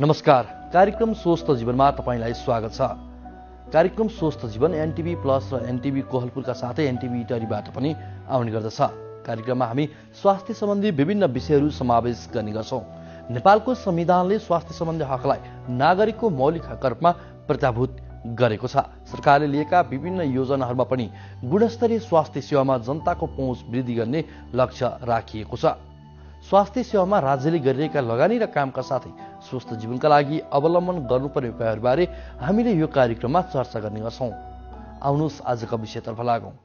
नमस्कार। कार्यक्रम स्वस्थ जीवनमा तपाईलाई स्वागत छ। कार्यक्रम स्वस्थ जीवन एनटिभी प्लस र एनटिभी कोहलपुरका साथै एनटिभी इटरीबाट पनि आउने गर्दछ। कार्यक्रममा हामी स्वास्थ्य सम्बन्धी विभिन्न विषयहरू समावेश गर्ने गर्छौं। नेपालको संविधानले स्वास्थ्य सम्बन्धी हकलाई नागरिकको मौलिक हकका रूपमा प्रतिभूत गरेको छ। सरकारले लिएका विभिन्न योजनाहरूमा पनि गुणस्तरीय स्वास्थ्य सेवामा जनताको पहुँच वृद्धि गर्ने लक्ष्य राखिएको छ। स्वास्थ्य सेवामा राज्यले गरिरहेका लगानी र कामका साथै स्वस्थ जीवनका लागि अवलम्बन गर्नुपर्ने उपायहरूबारे हामीले यो कार्यक्रममा चर्चा गर्ने गर्छौं। आउनुहोस् आजका विषयतर्फ लागौं।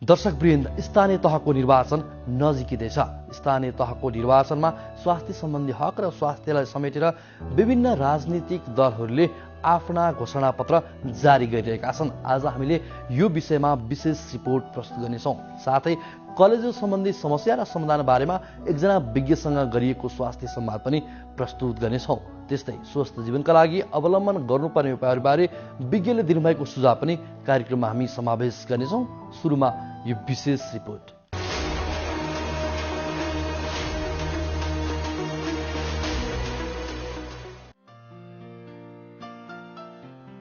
दर्शकवृन्द, स्थानीय तहको निर्वाचन नजिकिँदैछ। स्थानीय तहको निर्वाचनमा स्वास्थ्य सम्बन्धी हक र स्वास्थ्यलाई समेटेर विभिन्न राजनीतिक दलहरूले आफ्ना घोषणापत्र जारी गरिरहेका छन्। आज हामीले यो विषयमा विशेष रिपोर्ट प्रस्तुत गर्नेछौँ। साथै कलेजो सम्बन्धी समस्या र समाधान बारेमा एकजना विज्ञसँग गरिएको स्वास्थ्य संवाद पनि प्रस्तुत गर्नेछौँ। त्यस्तै स्वस्थ जीवनका लागि अवलम्बन गर्नुपर्ने उपायहरूबारे विज्ञले दिनुभएको सुझाव पनि कार्यक्रममा हामी समावेश गर्नेछौँ। सुरुमा यो विशेष रिपोर्ट।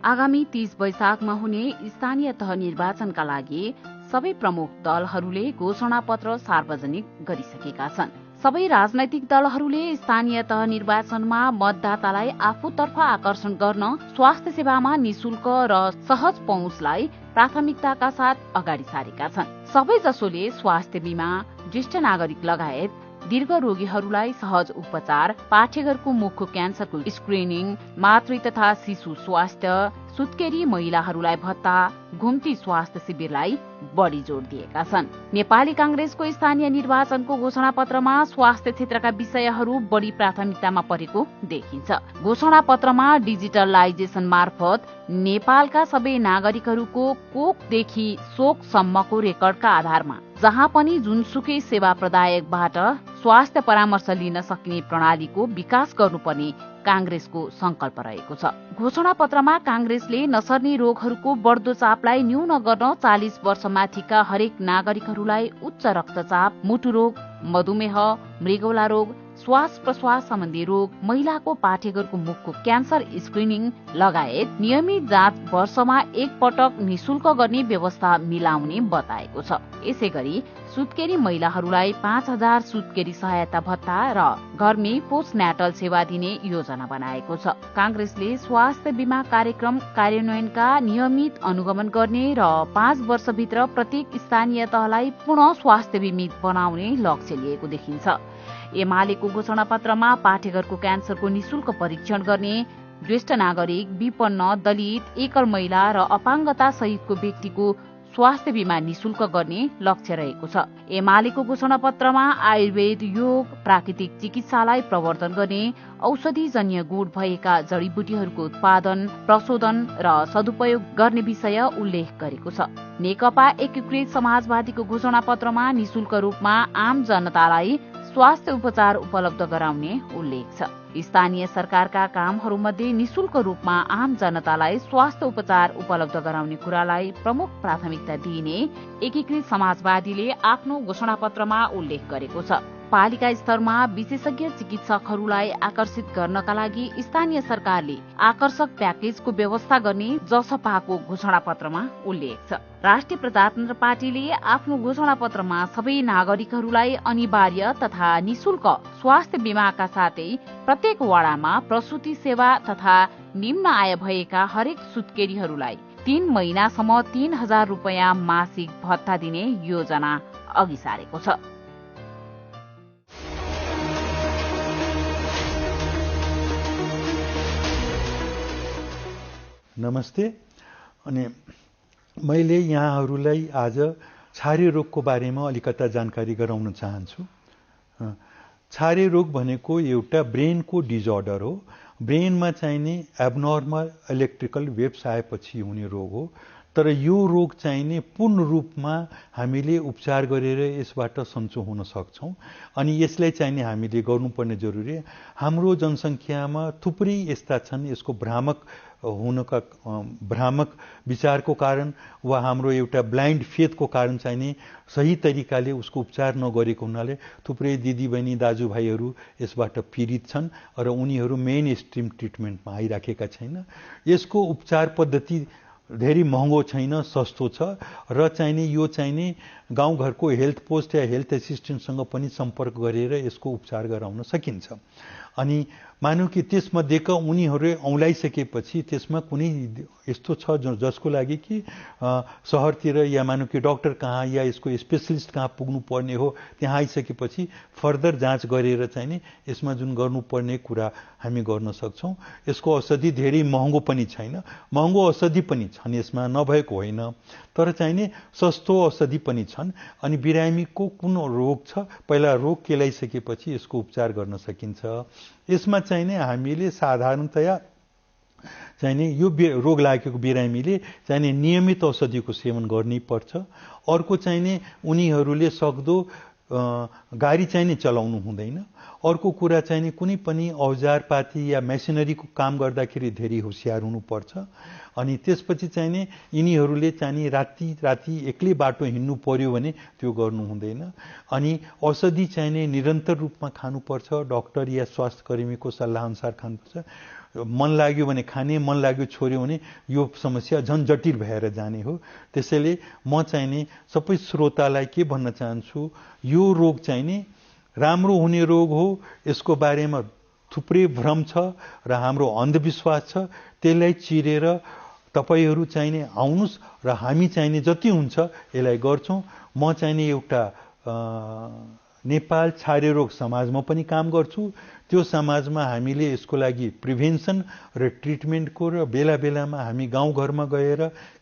आगामी 30 वैशाखमा हुने स्थानीय तह निर्वाचनका लागि सबै प्रमुख दलहरूले घोषणापत्र सार्वजनिक गरिसकेका छन्। सबै राजनैतिक दलहरूले स्थानीय तह निर्वाचनमा मतदातालाई आफूतर्फ आकर्षण गर्न स्वास्थ्य सेवामा निशुल्क र सहज पहुँचलाई प्राथमिकताका साथ अगाडि सारेका छन्। सबैजसोले स्वास्थ्य बीमा, ज्येष्ठ नागरिक लगायत दीर्घ रोगीहरूलाई सहज उपचार, पाठेघरको मुखको क्यान्सरको स्क्रिनिङ, मातृ तथा शिशु स्वास्थ्य, सुत्केरी महिलाहरूलाई भत्ता, घुम्ती स्वास्थ्य शिविरलाई बढी जोड दिएका छन्। नेपाली कांग्रेसको स्थानीय निर्वाचनको घोषणापत्रमा स्वास्थ्य क्षेत्रका विषयहरू बढी प्राथमिकतामा परेको देखिन्छ। घोषणापत्रमा डिजिटलाइजेसन मार्फत नेपालका सबै नागरिकहरूको कोखदेखि शोकसम्मको रेकर्डका आधारमा जहाँ पनि जुनसुकै सेवा प्रदायकबाट स्वास्थ्य परामर्श लिन सकिने प्रणालीको विकास गर्नुपर्ने कांग्रेसको संकल्प रहेको छ। घोषणापत्रमा कांग्रेसले नसर्ने रोगहरूको बढ्दो चापलाई न्यून गर्न 40 वर्षमाथिका हरेक नागरिकहरूलाई उच्च रक्तचाप, मुटु रोग, मधुमेह, मृगौला रोग, श्वास प्रश्वास सम्बन्धी रोग, महिलाको पाठेघरको मुखको क्यान्सर स्क्रिनिङ लगायत नियमित जाँच वर्षमा एक पटक निशुल्क गर्ने व्यवस्था मिलाउने बताएको छ। यसै गरी सुत्केरी महिलाहरूलाई 5000 सुत्केरी सहायता भत्ता र घरमै पोस्टन्याटल सेवा दिने योजना बनाएको छ। कांग्रेसले स्वास्थ्य बीमा कार्यक्रम कार्यान्वयनका नियमित अनुगमन गर्ने र 5 वर्षभित्र प्रत्येक स्थानीय तहलाई पुनः स्वास्थ्य बीमित बनाउने लक्ष्य लिएको देखिन्छ। एमालेको घोषणापत्रमा पाठेघरको क्यान्सरको निशुल्क परीक्षण गर्ने, ज्येष्ठ नागरिक, विपन्न, दलित, एकल महिला र अपाङ्गता सहितको व्यक्तिको स्वास्थ्य बीमा निशुल्क गर्ने लक्ष्य रहेको छ। एमालेको घोषणापत्रमा आयुर्वेद, योग, प्राकृतिक चिकित्सालाई प्रवर्धन गर्ने, औषधिजन्य गुण भएका जडीबुटीहरूको उत्पादन, प्रशोधन र सदुपयोग गर्ने विषय उल्लेख गरेको छ। नेकपा एकीकृत समाजवादीको घोषणापत्रमा निशुल्क रूपमा आम जनतालाई स्वास्थ्य उपचार उपलब्ध गराउने उल्लेख छ। स्थानीय सरकारका कामहरूमध्ये निशुल्क रूपमा आम जनतालाई स्वास्थ्य उपचार उपलब्ध गराउने कुरालाई प्रमुख प्राथमिकता दिइने एकीकृत समाजवादीले आफ्नो घोषणापत्रमा उल्लेख गरेको छ। पालिका स्तरमा विशेषज्ञ चिकित्सकहरूलाई आकर्षित गर्नका लागि स्थानीय सरकारले आकर्षक प्याकेजको व्यवस्था गर्ने जसपाको घोषणापत्रमा उल्लेख छ। राष्ट्रिय प्रजातन्त्र पार्टीले आफ्नो घोषणापत्रमा सबै नागरिकहरूलाई अनिवार्य तथा निशुल्क स्वास्थ्य बीमाका साथै प्रत्येक वडामा प्रसूति सेवा तथा निम्न आय भएका हरेक सुत्केरीहरूलाई 3 महिनासम्म 3000 रुपैयाँ मासिक भत्ता दिने योजना अघि सारेको छ। नमस्ते। अनि मैले यहाँहरूलाई आज छारे रोगको बारेमा अलिकता जानकारी गराउन चाहन्छु। छारे रोग भनेको एउटा ब्रेनको डिजअर्डर हो। ब्रेनमा चाहिने एब्नर्मल इलेक्ट्रिकल वेव्स आएपछि हुने रोग हो। तर यो रोग चाहिने पूर्ण रूपमा हामीले उपचार गरेर यसबाट सन्चो हुन सक्छौँ। अनि यसलाई चाहिने हामीले गर्नुपर्ने जरुरी। हाम्रो जनसङ्ख्यामा थुप्रै यस्ता छन् यसको भ्रामक विचारको कारण वा हाम्रो एउटा ब्लाइन्ड फेथको कारण चाहिने सही तरिकाले उसको उपचार नगरेको हुनाले थुप्रै दिदीबहिनी दाजुभाइहरू यसबाट पीडित छन् र उनीहरू मेन स्ट्रिम ट्रिटमेन्टमा आइराखेका छैन। यसको उपचार पद्धति धेरै महँगो छैन, सस्तो छ र चाहिने यो चाहिने गाउँघरको हेल्थ पोस्ट या हेल्थ एसिस्टेन्टसँग पनि सम्पर्क गरेर यसको उपचार गराउन सकिन्छ। अनि मानौँ कि त्यसमध्येका उनीहरू औँलाइसकेपछि त्यसमा कुनै यस्तो छ जसको लागि कि सहरतिर या मानौँ कि डाक्टर कहाँ या यसको स्पेसलिस्ट कहाँ पुग्नु पर्ने हो, त्यहाँ आइसकेपछि फर्दर जाँच गरेर चाहिने यसमा जुन गर्नुपर्ने कुरा हामी गर्न सक्छौँ। यसको औषधि धेरै महँगो पनि छैन, महँगो औषधि पनि छन् यसमा, नभएको होइन, तर चाहिने सस्तो औषधि पनि छन्। अनि बिरामीको कुन रोग छ पहिला रोग केलाइसकेपछि यसको उपचार गर्न सकिन्छ। यसमा चाहिने हामीले साधारणतया चाहिने यो रोग लागेको बिरामीले चाहिने नियमित औषधिको सेवन गर्नै पर्छ। अर्को चाहिने उनीहरूले सक्दो गाडी चाहिने चलाउनु हुँदैन। अर्को कुरा चाहिने कुनै पनि औजारपाती या मेसिनरीको काम गर्दाखेरि धेरै होसियार हुनुपर्छ। अनि त्यसपछि चाहिने यिनीहरूले चाहिने राति एक्लै बाटो हिँड्नु पर्यो भने त्यो गर्नु हुँदैन। अनि औषधि चाहिने निरन्तर रूपमा खानुपर्छ, डाक्टर या स्वास्थ्य कर्मीको सल्लाह अनुसार खानुपर्छ। मन लाग्यो भने खाने, मन लाग्यो छोड्यो भने यो समस्या झन् जटिल भएर जाने हो। त्यसैले म चाहिने सबै श्रोतालाई के भन्न चाहन्छु, यो रोग चाहिने राम्रो हुने रोग हो। यसको बारेमा थुप्रै भ्रम छ र हाम्रो अन्धविश्वास छ। त्यसलाई चिरेर तपाईहरू चाहिने आउनुस् र हामी चाहिने जति हुन्छ यसलाई गर्छौँ। म चाहिने एउटा नेपाल छारे रोग समाजमा पनि काम गर्छु। त्यो समाजमा हामीले यसको लागि प्रिभेन्सन र ट्रिटमेन्टको र बेला बेलामा हामी गाउँघरमा गएर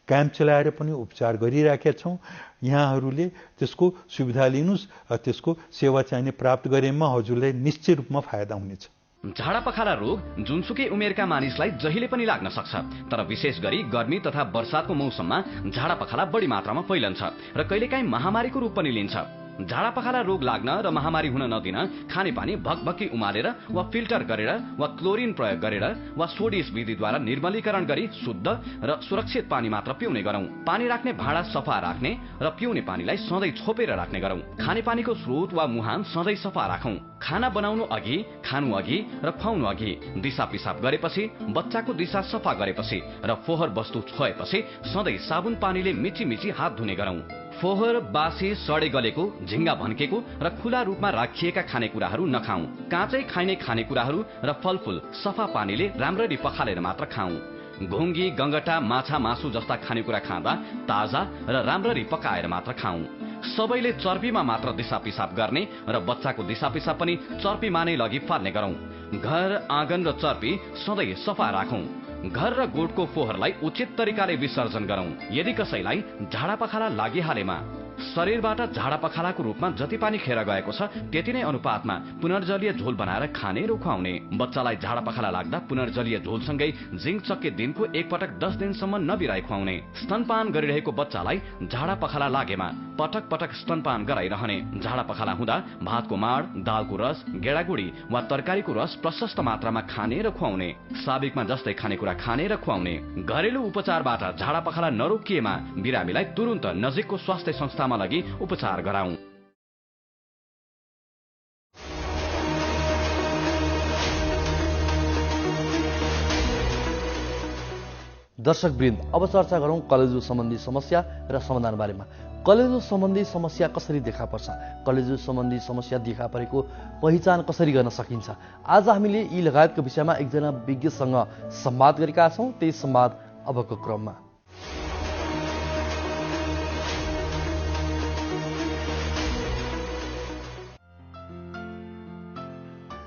क्याम्प चलाएर पनि उपचार गरिराखेका छौँ। यहाँहरूले त्यसको सुविधा लिनुस् र त्यसको सेवा चाहिने प्राप्त गरेमा हजुरलाई निश्चित रूपमा फाइदा हुनेछ। झाडा पखाला रोग जुनसुकै उमेरका मानिसलाई जहिले पनि लाग्न सक्छ, तर विशेष गरी गर्मी तथा वर्षातको मौसममा झाडा पखाला बढी मात्रामा फैलन्छ र कहिलेकाहीँ महामारीको रूप पनि लिन्छ। झाडा पखाला रोग लाग्न र महामारी हुन नदिन खानेपानी भकभकी उमालेर वा फिल्टर गरेर वा क्लोरिन प्रयोग गरेर वा सोडिस विधिद्वारा निर्मलीकरण गरी शुद्ध र सुरक्षित पानी मात्र पिउने गरौँ। पानी राख्ने भाँडा सफा राख्ने र पिउने पानीलाई सधैँ छोपेर राख्ने गरौँ। खानेपानीको स्रोत वा मुहान सधैँ सफा राखौँ। खाना बनाउनु अघि, खानु अघि र खुवाउनु अघि दिशा पिसाब गरेपछि, बच्चाको दिशा सफा गरेपछि र फोहोर वस्तु छोएपछि सधैँ साबुन पानीले मिची मिची हात धुने गरौँ। फोहोर, बासी, सडे गलेको, झिङ्गा भन्केको र खुला रूपमा राखिएका खानेकुराहरू नखाऊ। काँचै खाइने खानेकुराहरू र फलफूल सफा पानीले राम्ररी पखालेर मात्र खाऊ। घुङ्गी, गङ्गटा, माछा, मासु जस्ता खानेकुरा खाँदा ताजा र राम्ररी पकाएर मात्र खाऊ। सबैले चर्पीमा मात्र दिशा पिसाब गर्ने र बच्चाको दिशा पिसाब पनि चर्पीमा नै लगी फाल्ने गरौँ। घर, आँगन र चर्पी सधैँ सफा राखौँ। घर र गोठको फोहोरलाई उचित तरिकाले विसर्जन गरौँ। यदि कसैलाई झाडा पखाला लागिहालेमा शरीरबाट झाडा पखालाको रूपमा जति पानी खेर गएको छ त्यति नै अनुपातमा पुनर्जलीय झोल बनाएर खाने र खुवाउने। बच्चालाई झाडा पखाला लाग्दा पुनर्जलीय झोलसँगै जिङ्क चक्के दिनको एक पटक 10 दिनसम्म नबिराई खुवाउने। स्तनपान गरिरहेको बच्चालाई झाडा पखाला लागेमा पटक पटक स्तनपान गराइरहने। झाडा पखाला हुँदा भातको माड, दालको रस, गेडागुडी वा तरकारीको रस प्रशस्त मात्रामा खाने र खुवाउने। साबिकमा जस्तै खानेकुरा खाने र खुवाउने। घरेलु उपचारबाट झाडा पखाला नरोकिएमा बिरामीलाई तुरुन्त नजिकको स्वास्थ्य संस्थामा लगी उपचार गराउँ। दर्शक वृन्द, अब चर्चा गरौँ कलेजो सम्बन्धी समस्या र समाधान बारेमा। कलेजो सम्बन्धी समस्या कसरी देखा पर्छ, कलेजो सम्बन्धी समस्या देखा परेको पहिचान कसरी गर्न सकिन्छ, आज हामीले यी लगायतको विषयमा एकजना विज्ञसँग संवाद गरेका छौँ। त्यही संवाद अबको क्रममा।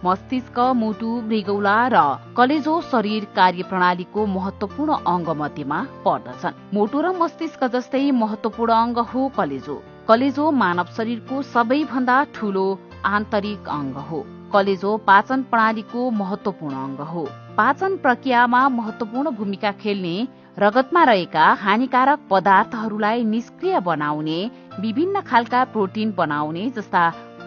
मस्तिष्क, मुटु, मृगौला र कलेजो शरीर कार्यप्रणालीको महत्वपूर्ण अंग मध्येमा पर्दछन्। मुटु र मस्तिष्क जस्तै महत्वपूर्ण अंग हो कलेजो। कलेजो मानव शरीरको सबैभन्दा ठूलो आन्तरिक अंग हो। कलेजो पाचन प्रणालीको महत्वपूर्ण अंग हो। पाचन प्रक्रियामा महत्वपूर्ण भूमिका खेल्ने रगतमा रहेका हानिकारक पदार्थहरूलाई निष्क्रिय बनाउने, विभिन्न खालका प्रोटिन बनाउने जस्ता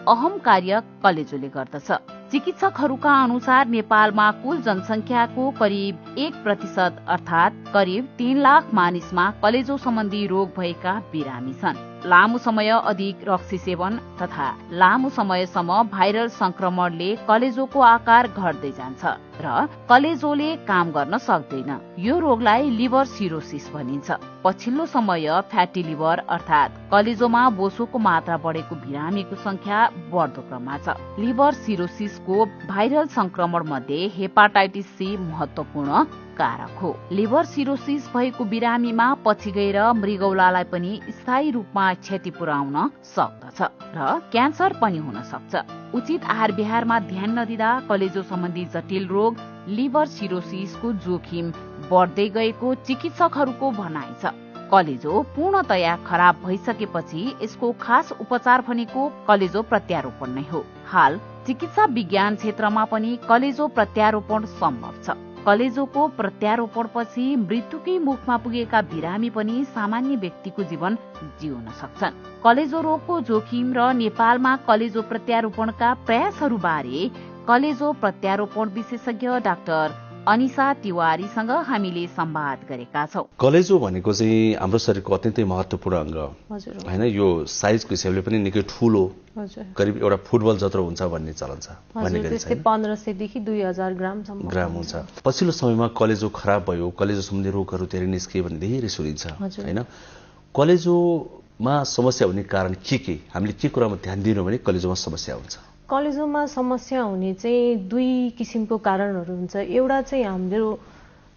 अहम कार्य कलेजोले गर्दछ। चिकित्सकहरूका अनुसार नेपालमा कुल जनसंख्याको करिब 1% अर्थात करिब 3 लाख मानिसमा कलेजो सम्बन्धी रोग भएका बिरामी छन्। लामो समय अधिक रक्सी सेवन तथा लामो समयसम्म भाइरल संक्रमणले कलेजोको आकार घट्दै जान्छ र कलेजोले काम गर्न सक्दैन। यो रोगलाई लिभर सिरोसिस भनिन्छ। पछिल्लो समय फ्याटी लिभर अर्थात कलेजोमा बोसोको मात्रा बढेको बिरामीको संख्या बढ्दो क्रममा छ। लिभर सिरोसिसको भाइरल संक्रमण मध्ये हेपाटाइटिस सी महत्वपूर्ण कारक हो। लिभर सिरोसिस भएको बिरामीमा पछि गएर मृगौलालाई पनि स्थायी रूपमा क्षति पुर्याउन सक्दछ र क्यान्सर पनि हुन सक्छ। उचित आहार विहारमा ध्यान नदिँदा कलेजो सम्बन्धी जटिल रोग लिभर सिरोसिसको जोखिम बढ्दै गएको चिकित्सकहरूको भनाइ छ। कलेजो पूर्णतया खराब भइसकेपछि यसको खास उपचार भनेको कलेजो प्रत्यारोपण नै हो। हाल चिकित्सा विज्ञान क्षेत्रमा पनि कलेजो प्रत्यारोपण सम्भव छ। कलेजोको प्रत्यारोपणपछि मृत्युकै मुखमा पुगेका बिरामी पनि सामान्य व्यक्तिको जीवन जिउन सक्छन्। कलेजो रोगको जोखिम र नेपालमा कलेजो प्रत्यारोपणका प्रयासहरूबारे कलेजो प्रत्यारोपण विशेषज्ञ डाक्टर अनिसा तिवारीसँग हामीले संवाद गरेका छौं। कलेजो भनेको चाहिँ हाम्रो शरीरको अत्यन्तै महत्वपूर्ण अंग हैन। यो साइजको हिसाबले पनि निकै ठूलो, करिब एउटा फुटबल जत्रो हुन्छ भन्ने चलन छ। त्यस्तै 1500 देखि 2000 ग्रामसम्म हुन्छ। पछिल्लो समयमा कलेजो खराब भयो, कलेजो सम्बन्धी रोगहरू धेरै निस्किए भन्ने धेरै सुनिन्छ हैन। कलेजोमा समस्या हुने कारण के हामीले के कुरामा ध्यान दिनु भने कलेजोमा समस्या हुन्छ? कलेजोमा समस्या हुने चाहिँ 2 किसिमको कारणहरू हुन्छ। एउटा चाहिँ हाम्रो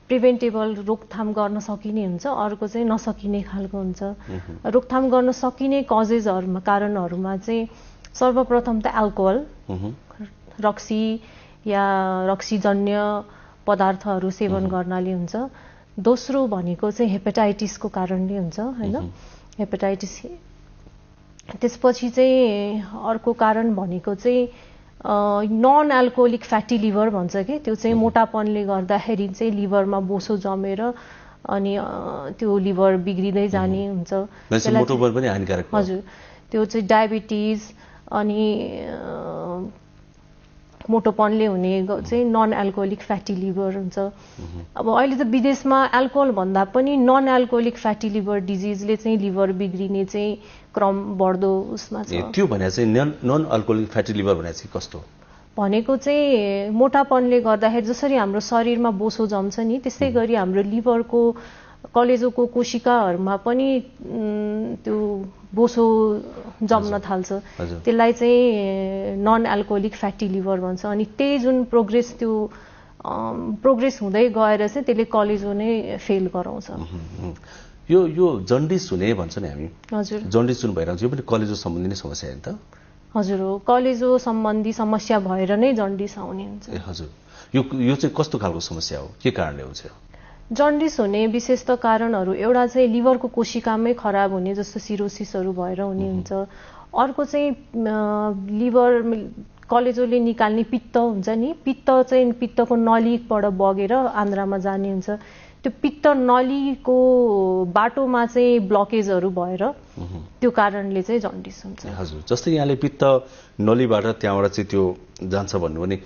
प्रिभेन्टेबल रोकथाम गर्न सकिने हुन्छ, अर्को चाहिँ नसकिने खालको हुन्छ। रोकथाम गर्न सकिने कजेजहरुमा कारणहरुमा चाहिँ सर्वप्रथम त अल्कोहल, रक्सी या रक्सीजन्य पदार्थहरू सेवन गर्नाले हुन्छ। दोस्रो भनेको चाहिँ हेपाटाइटिसको कारणले हुन्छ हैन। हेपाटाइटिस। त्यसपछि चाहिँ अर्को कारण भनेको चाहिँ नन अल्कोहोलिक फ्याटी लिभर भन्छ के, त्यो चाहिँ मोटापनले गर्दाखेरि चाहिँ लिभरमा बोसो जमेर अनि त्यो लिभर बिग्रिँदै जाने हुन्छ। मोटापन पनि हानिकारक। हजुर, त्यो चाहिँ डायबिटिज अनि मोटोपनले हुने चाहिँ नन अल्कोहोलिक फ्याटी लिभर हुन्छ। अब अहिले त विदेशमा अल्कोहल भन्दा पनि नन अल्कोहोलिक फ्याटी लिभर डिजिजले चाहिँ लिभर बिग्रिने चाहिँ क्रम बढ्दो उसमा छ। त्यो भने चाहिँ नन अल्कोहोलिक फ्याटी लिभर भने चाहिँ कस्तो भनेको चाहिँ मोटापनले गर्दाखेरि जसरी हाम्रो शरीरमा बोसो जम्छ नि, त्यस्तै गरी हाम्रो लिभरको कलेजोको कोशिकाहरूमा पनि त्यो बोसो जम्न थाल्छ। त्यसलाई चाहिँ नन अल्कोहोलिक फ्याटी लिभर भन्छ। अनि त्यही जुन प्रोग्रेस हुँदै गएर चाहिँ त्यसले कलेजो नै फेल गराउँछ। यो जन्डिस हुने भन्छ नि हामी। हजुर, जन्डिस जुन भइरहेको छ यो पनि कलेजो सम्बन्धी नै समस्या हो नि त? हजुर हो, कलेजो सम्बन्धी समस्या भएर नै जन्डिस आउने हुन्छ। ए हजुर, यो चाहिँ कस्तो खालको समस्या हो, के कारणले हुन्छ? जन्डिस हुने विशेष त कारणहरू एउटा चाहिँ लिभरको कोशिकामै खराब हुने जस्तो सिरोसिसहरू भएर हुने हुन्छ। अर्को चाहिँ लिभर कलेजोले निकाल्ने पित्त हुन्छ नि, पित्तको नलीबाट बगेर आन्द्रामा जाने हुन्छ। त्यो पित्त नलीको बाटोमा चाहिँ ब्लकेजहरू भएर त्यो कारणले चाहिँ जन्डिस हुन्छ। हजुर, जस्तै यहाँले पित्त नलीबाट त्यहाँबाट चाहिँ त्यो जान्छ भन्नु भने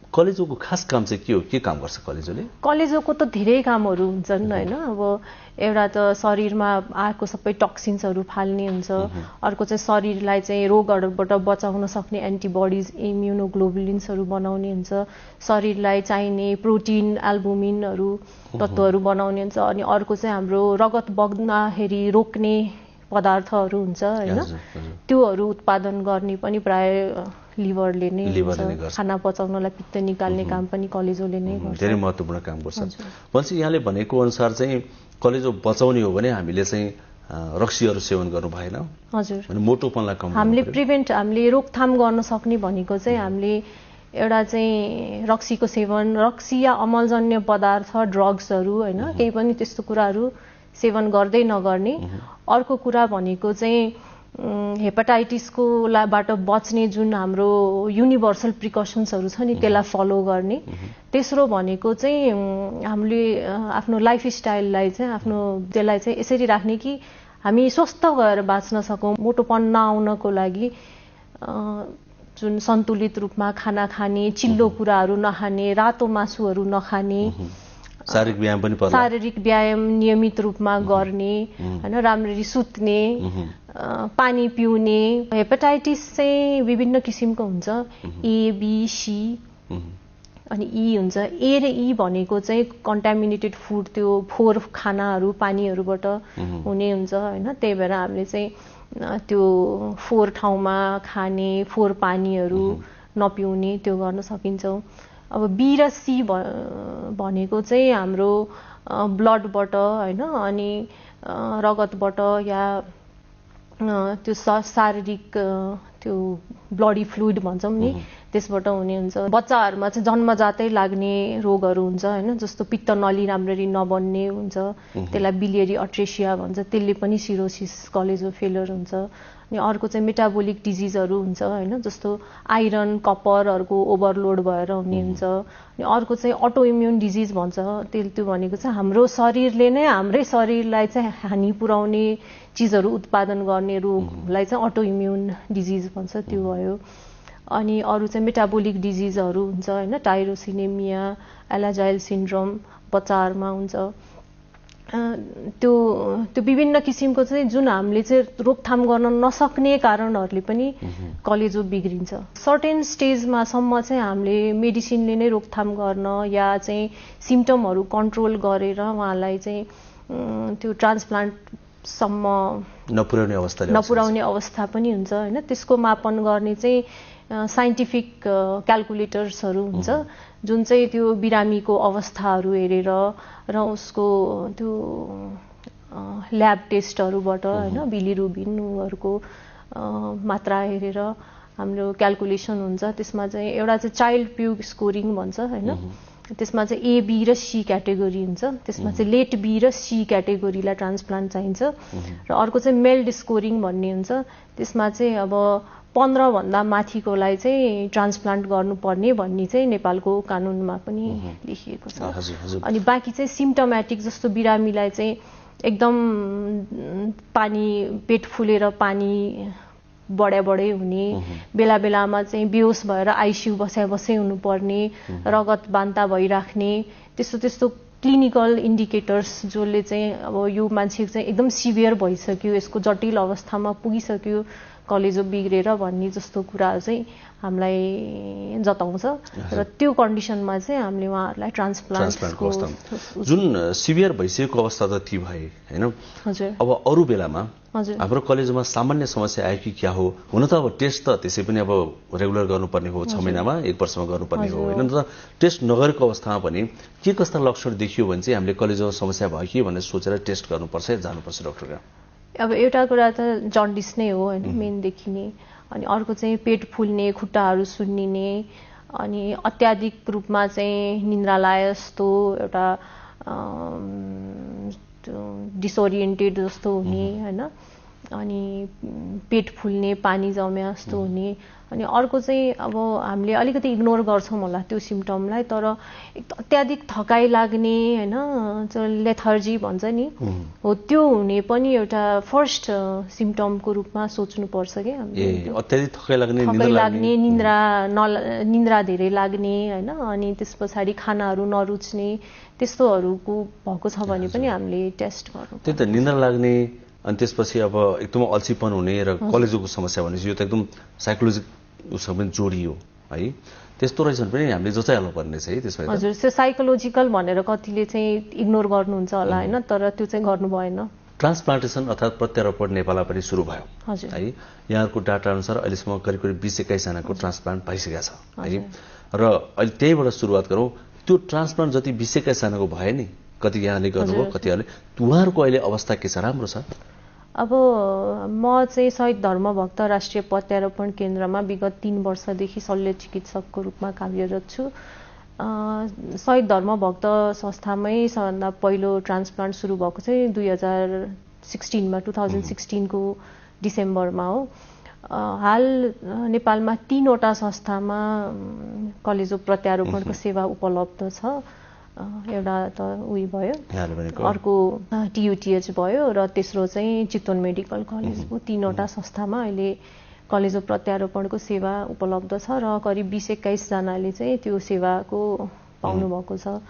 कलेजोको खास काम चाहिँ के हो, के काम गर्छ कलेजोले? कलेजोको त धेरै कामहरू हुन्छन् हैन। अब एउटा त शरीरमा आएको सबै टक्सिन्सहरू फाल्ने हुन्छ। अर्को चाहिँ शरीरलाई चाहिँ रोगहरूबाट बचाउन सक्ने एन्टिबडिज इम्युनोग्लोबुलिन्सहरू बनाउने हुन्छ। शरीरलाई चाहिने प्रोटिन एल्बुमिनहरू तत्त्वहरू बनाउने हुन्छ। अनि अर्को चाहिँ हाम्रो रगत बग्दाखेरि रोक्ने पदार्थहरू हुन्छ हैन, त्योहरू उत्पादन गर्ने पनि प्राय लिभरले नै हुन्छ। खाना पचाउनलाई पित्त निकाल्ने काम पनि कलेजोले नै गर्छ। धेरै महत्त्वपूर्ण काम गर्छ। भनेपछि यहाँले भनेको अनुसार चाहिँ कलेजो बचाउने हो भने हामीले चाहिँ रक्सीहरू सेवन गर्नु भएन। हजुर, मोटोपनलाई कम हामीले रोकथाम गर्न सक्ने भनेको चाहिँ हामीले एउटा चाहिँ रक्सीको सेवन, रक्सी या अमलजन्य पदार्थ, ड्रग्सहरू होइन, केही पनि त्यस्तो कुराहरू सेवन गर्दै नगर्ने। अर्को कुरा भनेको चाहिँ हेपाटाइटिसको बाट बच्ने जुन हाम्रो युनिभर्सल प्रिकसन्सहरू छ नि त्यसलाई फलो गर्ने। तेस्रो भनेको चाहिँ हामीले आफ्नो लाइफस्टाइललाई चाहिँ आफ्नो त्यसलाई चाहिँ यसरी राख्ने कि हामी स्वस्थ भएर बाँच्न सकौँ, मोटोपन नआउनको लागि जुन सन्तुलित रूपमा खाना खाने, चिल्लो कुराहरू नखाने, रातो मासुहरू नखाने, शारीरिक व्यायाम नियमित रूपमा गर्ने हैन, राम्ररी सुत्ने, पानी पिउने। हेपाटाइटिस चाहिँ विभिन्न किसिमको हुन्छ, ए बी सी अनि ई हुन्छ। ए र ई भनेको चाहिँ कन्टामिनेटेड फुड, त्यो फोहोर खानाहरू पानीहरूबाट हुने हुन्छ हैन। त्यही भएर हामीले चाहिँ त्यो फोहोर ठाउँमा खाने, फोहोर पानीहरू नपिउने त्यो गर्न सकिन्छौँ। अब बी र सी भनेको चाहिँ हाम्रो ब्लडबाट हैन, अनि रगतबाट या त्यो शारीरिक त्यो ब्लडी फ्लुइड भन्छौँ नि, त्यसबाट हुने हुन्छ। बच्चाहरूमा चाहिँ जन्मजातै लाग्ने रोगहरू हुन्छ हैन, जस्तो पित्त नली राम्ररी नबन्ने हुन्छ, त्यसलाई बिलियरी अट्रेसिया भन्छ, त्यसले पनि सिरोसिस कलेजो फेलियर हुन्छ। अनि अर्को चाहिँ मेटाबोलिक डिजिजहरू हुन्छ हैन, जस्तो आइरन कपरहरूको ओभरलोड भएर हुने हुन्छ। अनि अर्को चाहिँ अटो इम्युन डिजिज भन्छ, त्यो भनेको चाहिँ हाम्रो शरीरले नै हाम्रै शरीरलाई चाहिँ हानि पुर्याउने चिजहरू उत्पादन गर्ने रोगलाई चाहिँ अटो इम्युन डिजिज भन्छ, त्यो भयो। अनि अरू चाहिँ मेटाबोलिक डिजिजहरू हुन्छ हैन, टाइरोसिनेमिया, एलाजाइल सिन्ड्रोम बच्चाहरूमा हुन्छ। त्यो विभिन्न किसिमको चाहिँ जुन हामीले चाहिँ रोकथाम गर्न नसक्ने कारणहरूले पनि कलेजो बिग्रिन्छ। सर्टेन स्टेजमा सम्म चाहिँ हामीले मेडिसिनले नै रोकथाम गर्न या चाहिँ सिम्पटमहरू कन्ट्रोल गरेर उहाँलाई चाहिँ त्यो ट्रान्सप्लान्टसम्म नपुर्याउने अवस्था पनि हुन्छ हैन। त्यसको मापन गर्ने चाहिँ साइन्टिफिक क्यालकुलेटर्सहरू हुन्छ, जुन चाहिँ त्यो बिरामीको अवस्थाहरू हेरेर र उसको त्यो ल्याब टेस्टहरूबाट हैन, बिलिरुबिनहरूको मात्रा हेरेर हाम्रो क्यालकुलेसन हुन्छ। त्यसमा चाहिँ एउटा चाहिँ चाइल्ड प्युग स्कोरिङ भन्छ हैन, त्यसमा चाहिँ ए बी र सी क्याटेगोरी हुन्छ। त्यसमा चाहिँ लेट बी र सी क्याटेगोरीलाई ट्रान्सप्लान्ट चाहिन्छ। र अर्को चाहिँ मेल्ड स्कोरिङ भन्ने हुन्छ, त्यसमा चाहिँ अब 15 भन्दा माथिकोलाई चाहिँ ट्रान्सप्लान्ट गर्नुपर्ने भन्ने चाहिँ नेपालको कानुनमा पनि लेखिएको छ। अनि बाँकी चाहिँ सिम्पटोमेटिक, जस्तो बिरामीलाई चाहिँ एकदम पानी पेट फुलेर पानी बढे हुने, बेला बेलामा चाहिँ बेहोस भएर आइसियु बसाइ हुनुपर्ने, रगत बान्ता भइराख्ने, त्यस्तो क्लिनिकल इन्डिकेटर्स जसले चाहिँ अब यो मान्छे चाहिँ एकदम सिभियर भइसक्यो, यसको जटिल अवस्थामा पुगिसक्यो, कलेजो बिग्रेर भन्ने जस्तो कुराहरू चाहिँ हामीलाई जताउँछ। र त्यो कन्डिसनमा चाहिँ हामीले उहाँहरूलाई ट्रान्सप्लान्टको जुन सिभियर भइसकेको अवस्था त ती भए हैन। हजुर। अब अरू बेलामा हाम्रो कलेजमा सामान्य समस्या आयो कि क्या हो? हुन त अब टेस्ट त त्यसै पनि अब रेगुलर गर्नुपर्ने हो, 6 महिनामा 1 वर्षमा गर्नुपर्ने हो हैन। त टेस्ट नगरेको अवस्थामा पनि के कस्ता लक्षण देखियो भने चाहिँ हामीले कलेजमा समस्या भयो कि भनेर सोचेर टेस्ट गर्नुपर्छ, जानुपर्छ डाक्टर कहाँ? अब एउटा कुरा त जन्डिस नै हो हैन, मेन देखिने। अनि अर्को चाहिँ पेट फुल्ने, खुट्टाहरू सुन्निने, अनि अत्याधिक रूपमा चाहिँ निन्द्रा लाए जस्तो, एउटा डिसओरिएन्टेड जस्तो हुने हैन, अनि पेट फुल्ने, पानी जम्या जस्तो हुने। अनि अर्को चाहिँ अब हामीले अलिकति इग्नोर गर्छौँ होला त्यो सिम्पटमलाई, तर अत्याधिक थकाइ लाग्ने हैन, लेथर्जी भन्छ नि, हो त्यो हुने पनि एउटा फर्स्ट सिम्पटमको रूपमा सोच्नुपर्छ क्या हामीले। अत्याधिक थकाइ लाग्ने, निन्द्रा धेरै लाग्ने हैन, अनि त्यस पछाडि खानाहरू नरुच्ने, त्यस्तोहरूको भएको छ भने पनि हामीले टेस्ट गर्नु। त्यही त निन्द्रा लाग्ने, अनि त्यसपछि अब एकदम अल्छीपन हुने र कलेजोको समस्या भनेपछि यो त एकदम साइकोलोजिक उसमा पनि जोडियो है। त्यस्तो रहेछ पनि हामीले जचाइहाल्नु पर्ने छ है त्यसमा। हजुर, त्यो साइकोलोजिकल भनेर कतिले चाहिँ इग्नोर गर्नुहुन्छ होला हैन, तर त्यो चाहिँ गर्नु भएन। ट्रान्सप्लान्टेसन अर्थात् प्रत्यारोपण नेपालमा पनि सुरु भयो है। यहाँको डाटा अनुसार अहिलेसम्म करिब 20-21 जनाको ट्रान्सप्लान्ट भइसकेको छ है। र अहिले त्यहीबाट सुरुवात गरौँ। त्यो ट्रान्सप्लान्ट जति 20-21 जनाको भयो नि, कति यहाँले गर्नुभयो, कतिहरूले, उहाँहरूको अहिले अवस्था के छ? राम्रो छ? अब म चाहिँ शहीद धर्मभक्त राष्ट्रिय प्रत्यारोपण केन्द्रमा विगत 3 वर्षदेखि शल्य चिकित्सकको रूपमा कार्यरत छु। शहीद धर्मभक्त संस्थामै सबभन्दा पहिलो ट्रान्सप्लान्ट सुरु भएको चाहिँ 2016 को डिसेम्बरमा हो। हाल नेपालमा 3 वटा संस्थामा कलेजो प्रत्यारोपणको सेवा उपलब्ध छ। एउटा त उही भयो, अर्को TUTH भयो र तेस्रो चाहिँ चितवन मेडिकल कलेज हो। 3 वटा संस्थामा अहिले कलेजो प्रत्यारोपणको सेवा उपलब्ध छ र करिब 20-21 जनाले चाहिँ त्यो सेवाको पाउनु भएको छ।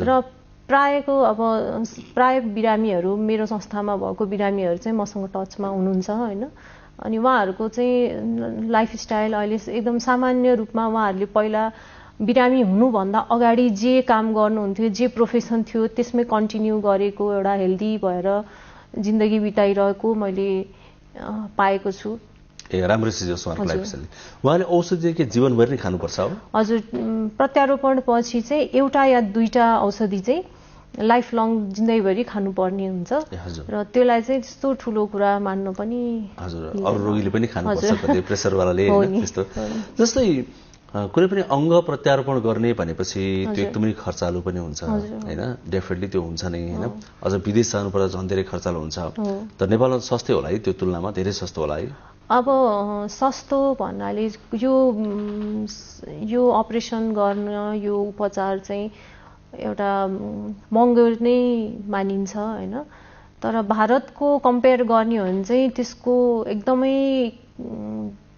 र प्राय बिरामीहरू मेरो संस्थामा भएको बिरामीहरू चाहिँ मसँग टचमा हुनुहुन्छ हैन। अनि उहाँहरूको चाहिँ लाइफस्टाइल अहिले एकदम सामान्य रूपमा उहाँहरूले पहिला बिरामी हुनुभन्दा अगाडि जे काम गर्नुहुन्थ्यो, जे प्रोफेसन थियो त्यसमै कन्टिन्यू गरेको, एउटा हेल्दी भएर जिन्दगी बिताइरहेको मैले पाएको छु। राम्रो चिज हो उहाँको लाइफस्टाइल। उहाँले औषधि के जीवनभरि नै खानुपर्छ हो? हजुर, प्रत्यारोपण पछि चाहिँ एउटा या दुईटा औषधि चाहिँ लाइफ लङ जिन्दगीभरि खानुपर्ने हुन्छ र त्यसलाई चाहिँ त्यस्तो ठुलो कुरा मान्न पनि हजुर अरू रोगीले पनि खानुपर्छ, कतै प्रेसरवालाले हैन त्यस्तो। जस्तै कुनै पनि अङ्ग प्रत्यारोपण गर्ने भनेपछि त्यो एकदमै खर्चालु पनि हुन्छ हैन, डेफिनेटली त्यो हुन्छ नै हैन। अझ विदेश जानुपर्दा झन् धेरै खर्चालु हुन्छ। त नेपालमा सस्तै होला है, त्यो तुलनामा धेरै सस्तो होला है? अब सस्तो भन्नाले यो अपरेसन गर्न, यो उपचार चाहिँ एउटा महँगो नै मानिन्छ हैन। तर भारतको कम्पेयर गर्ने हो भने चाहिँ त्यसको एकदमै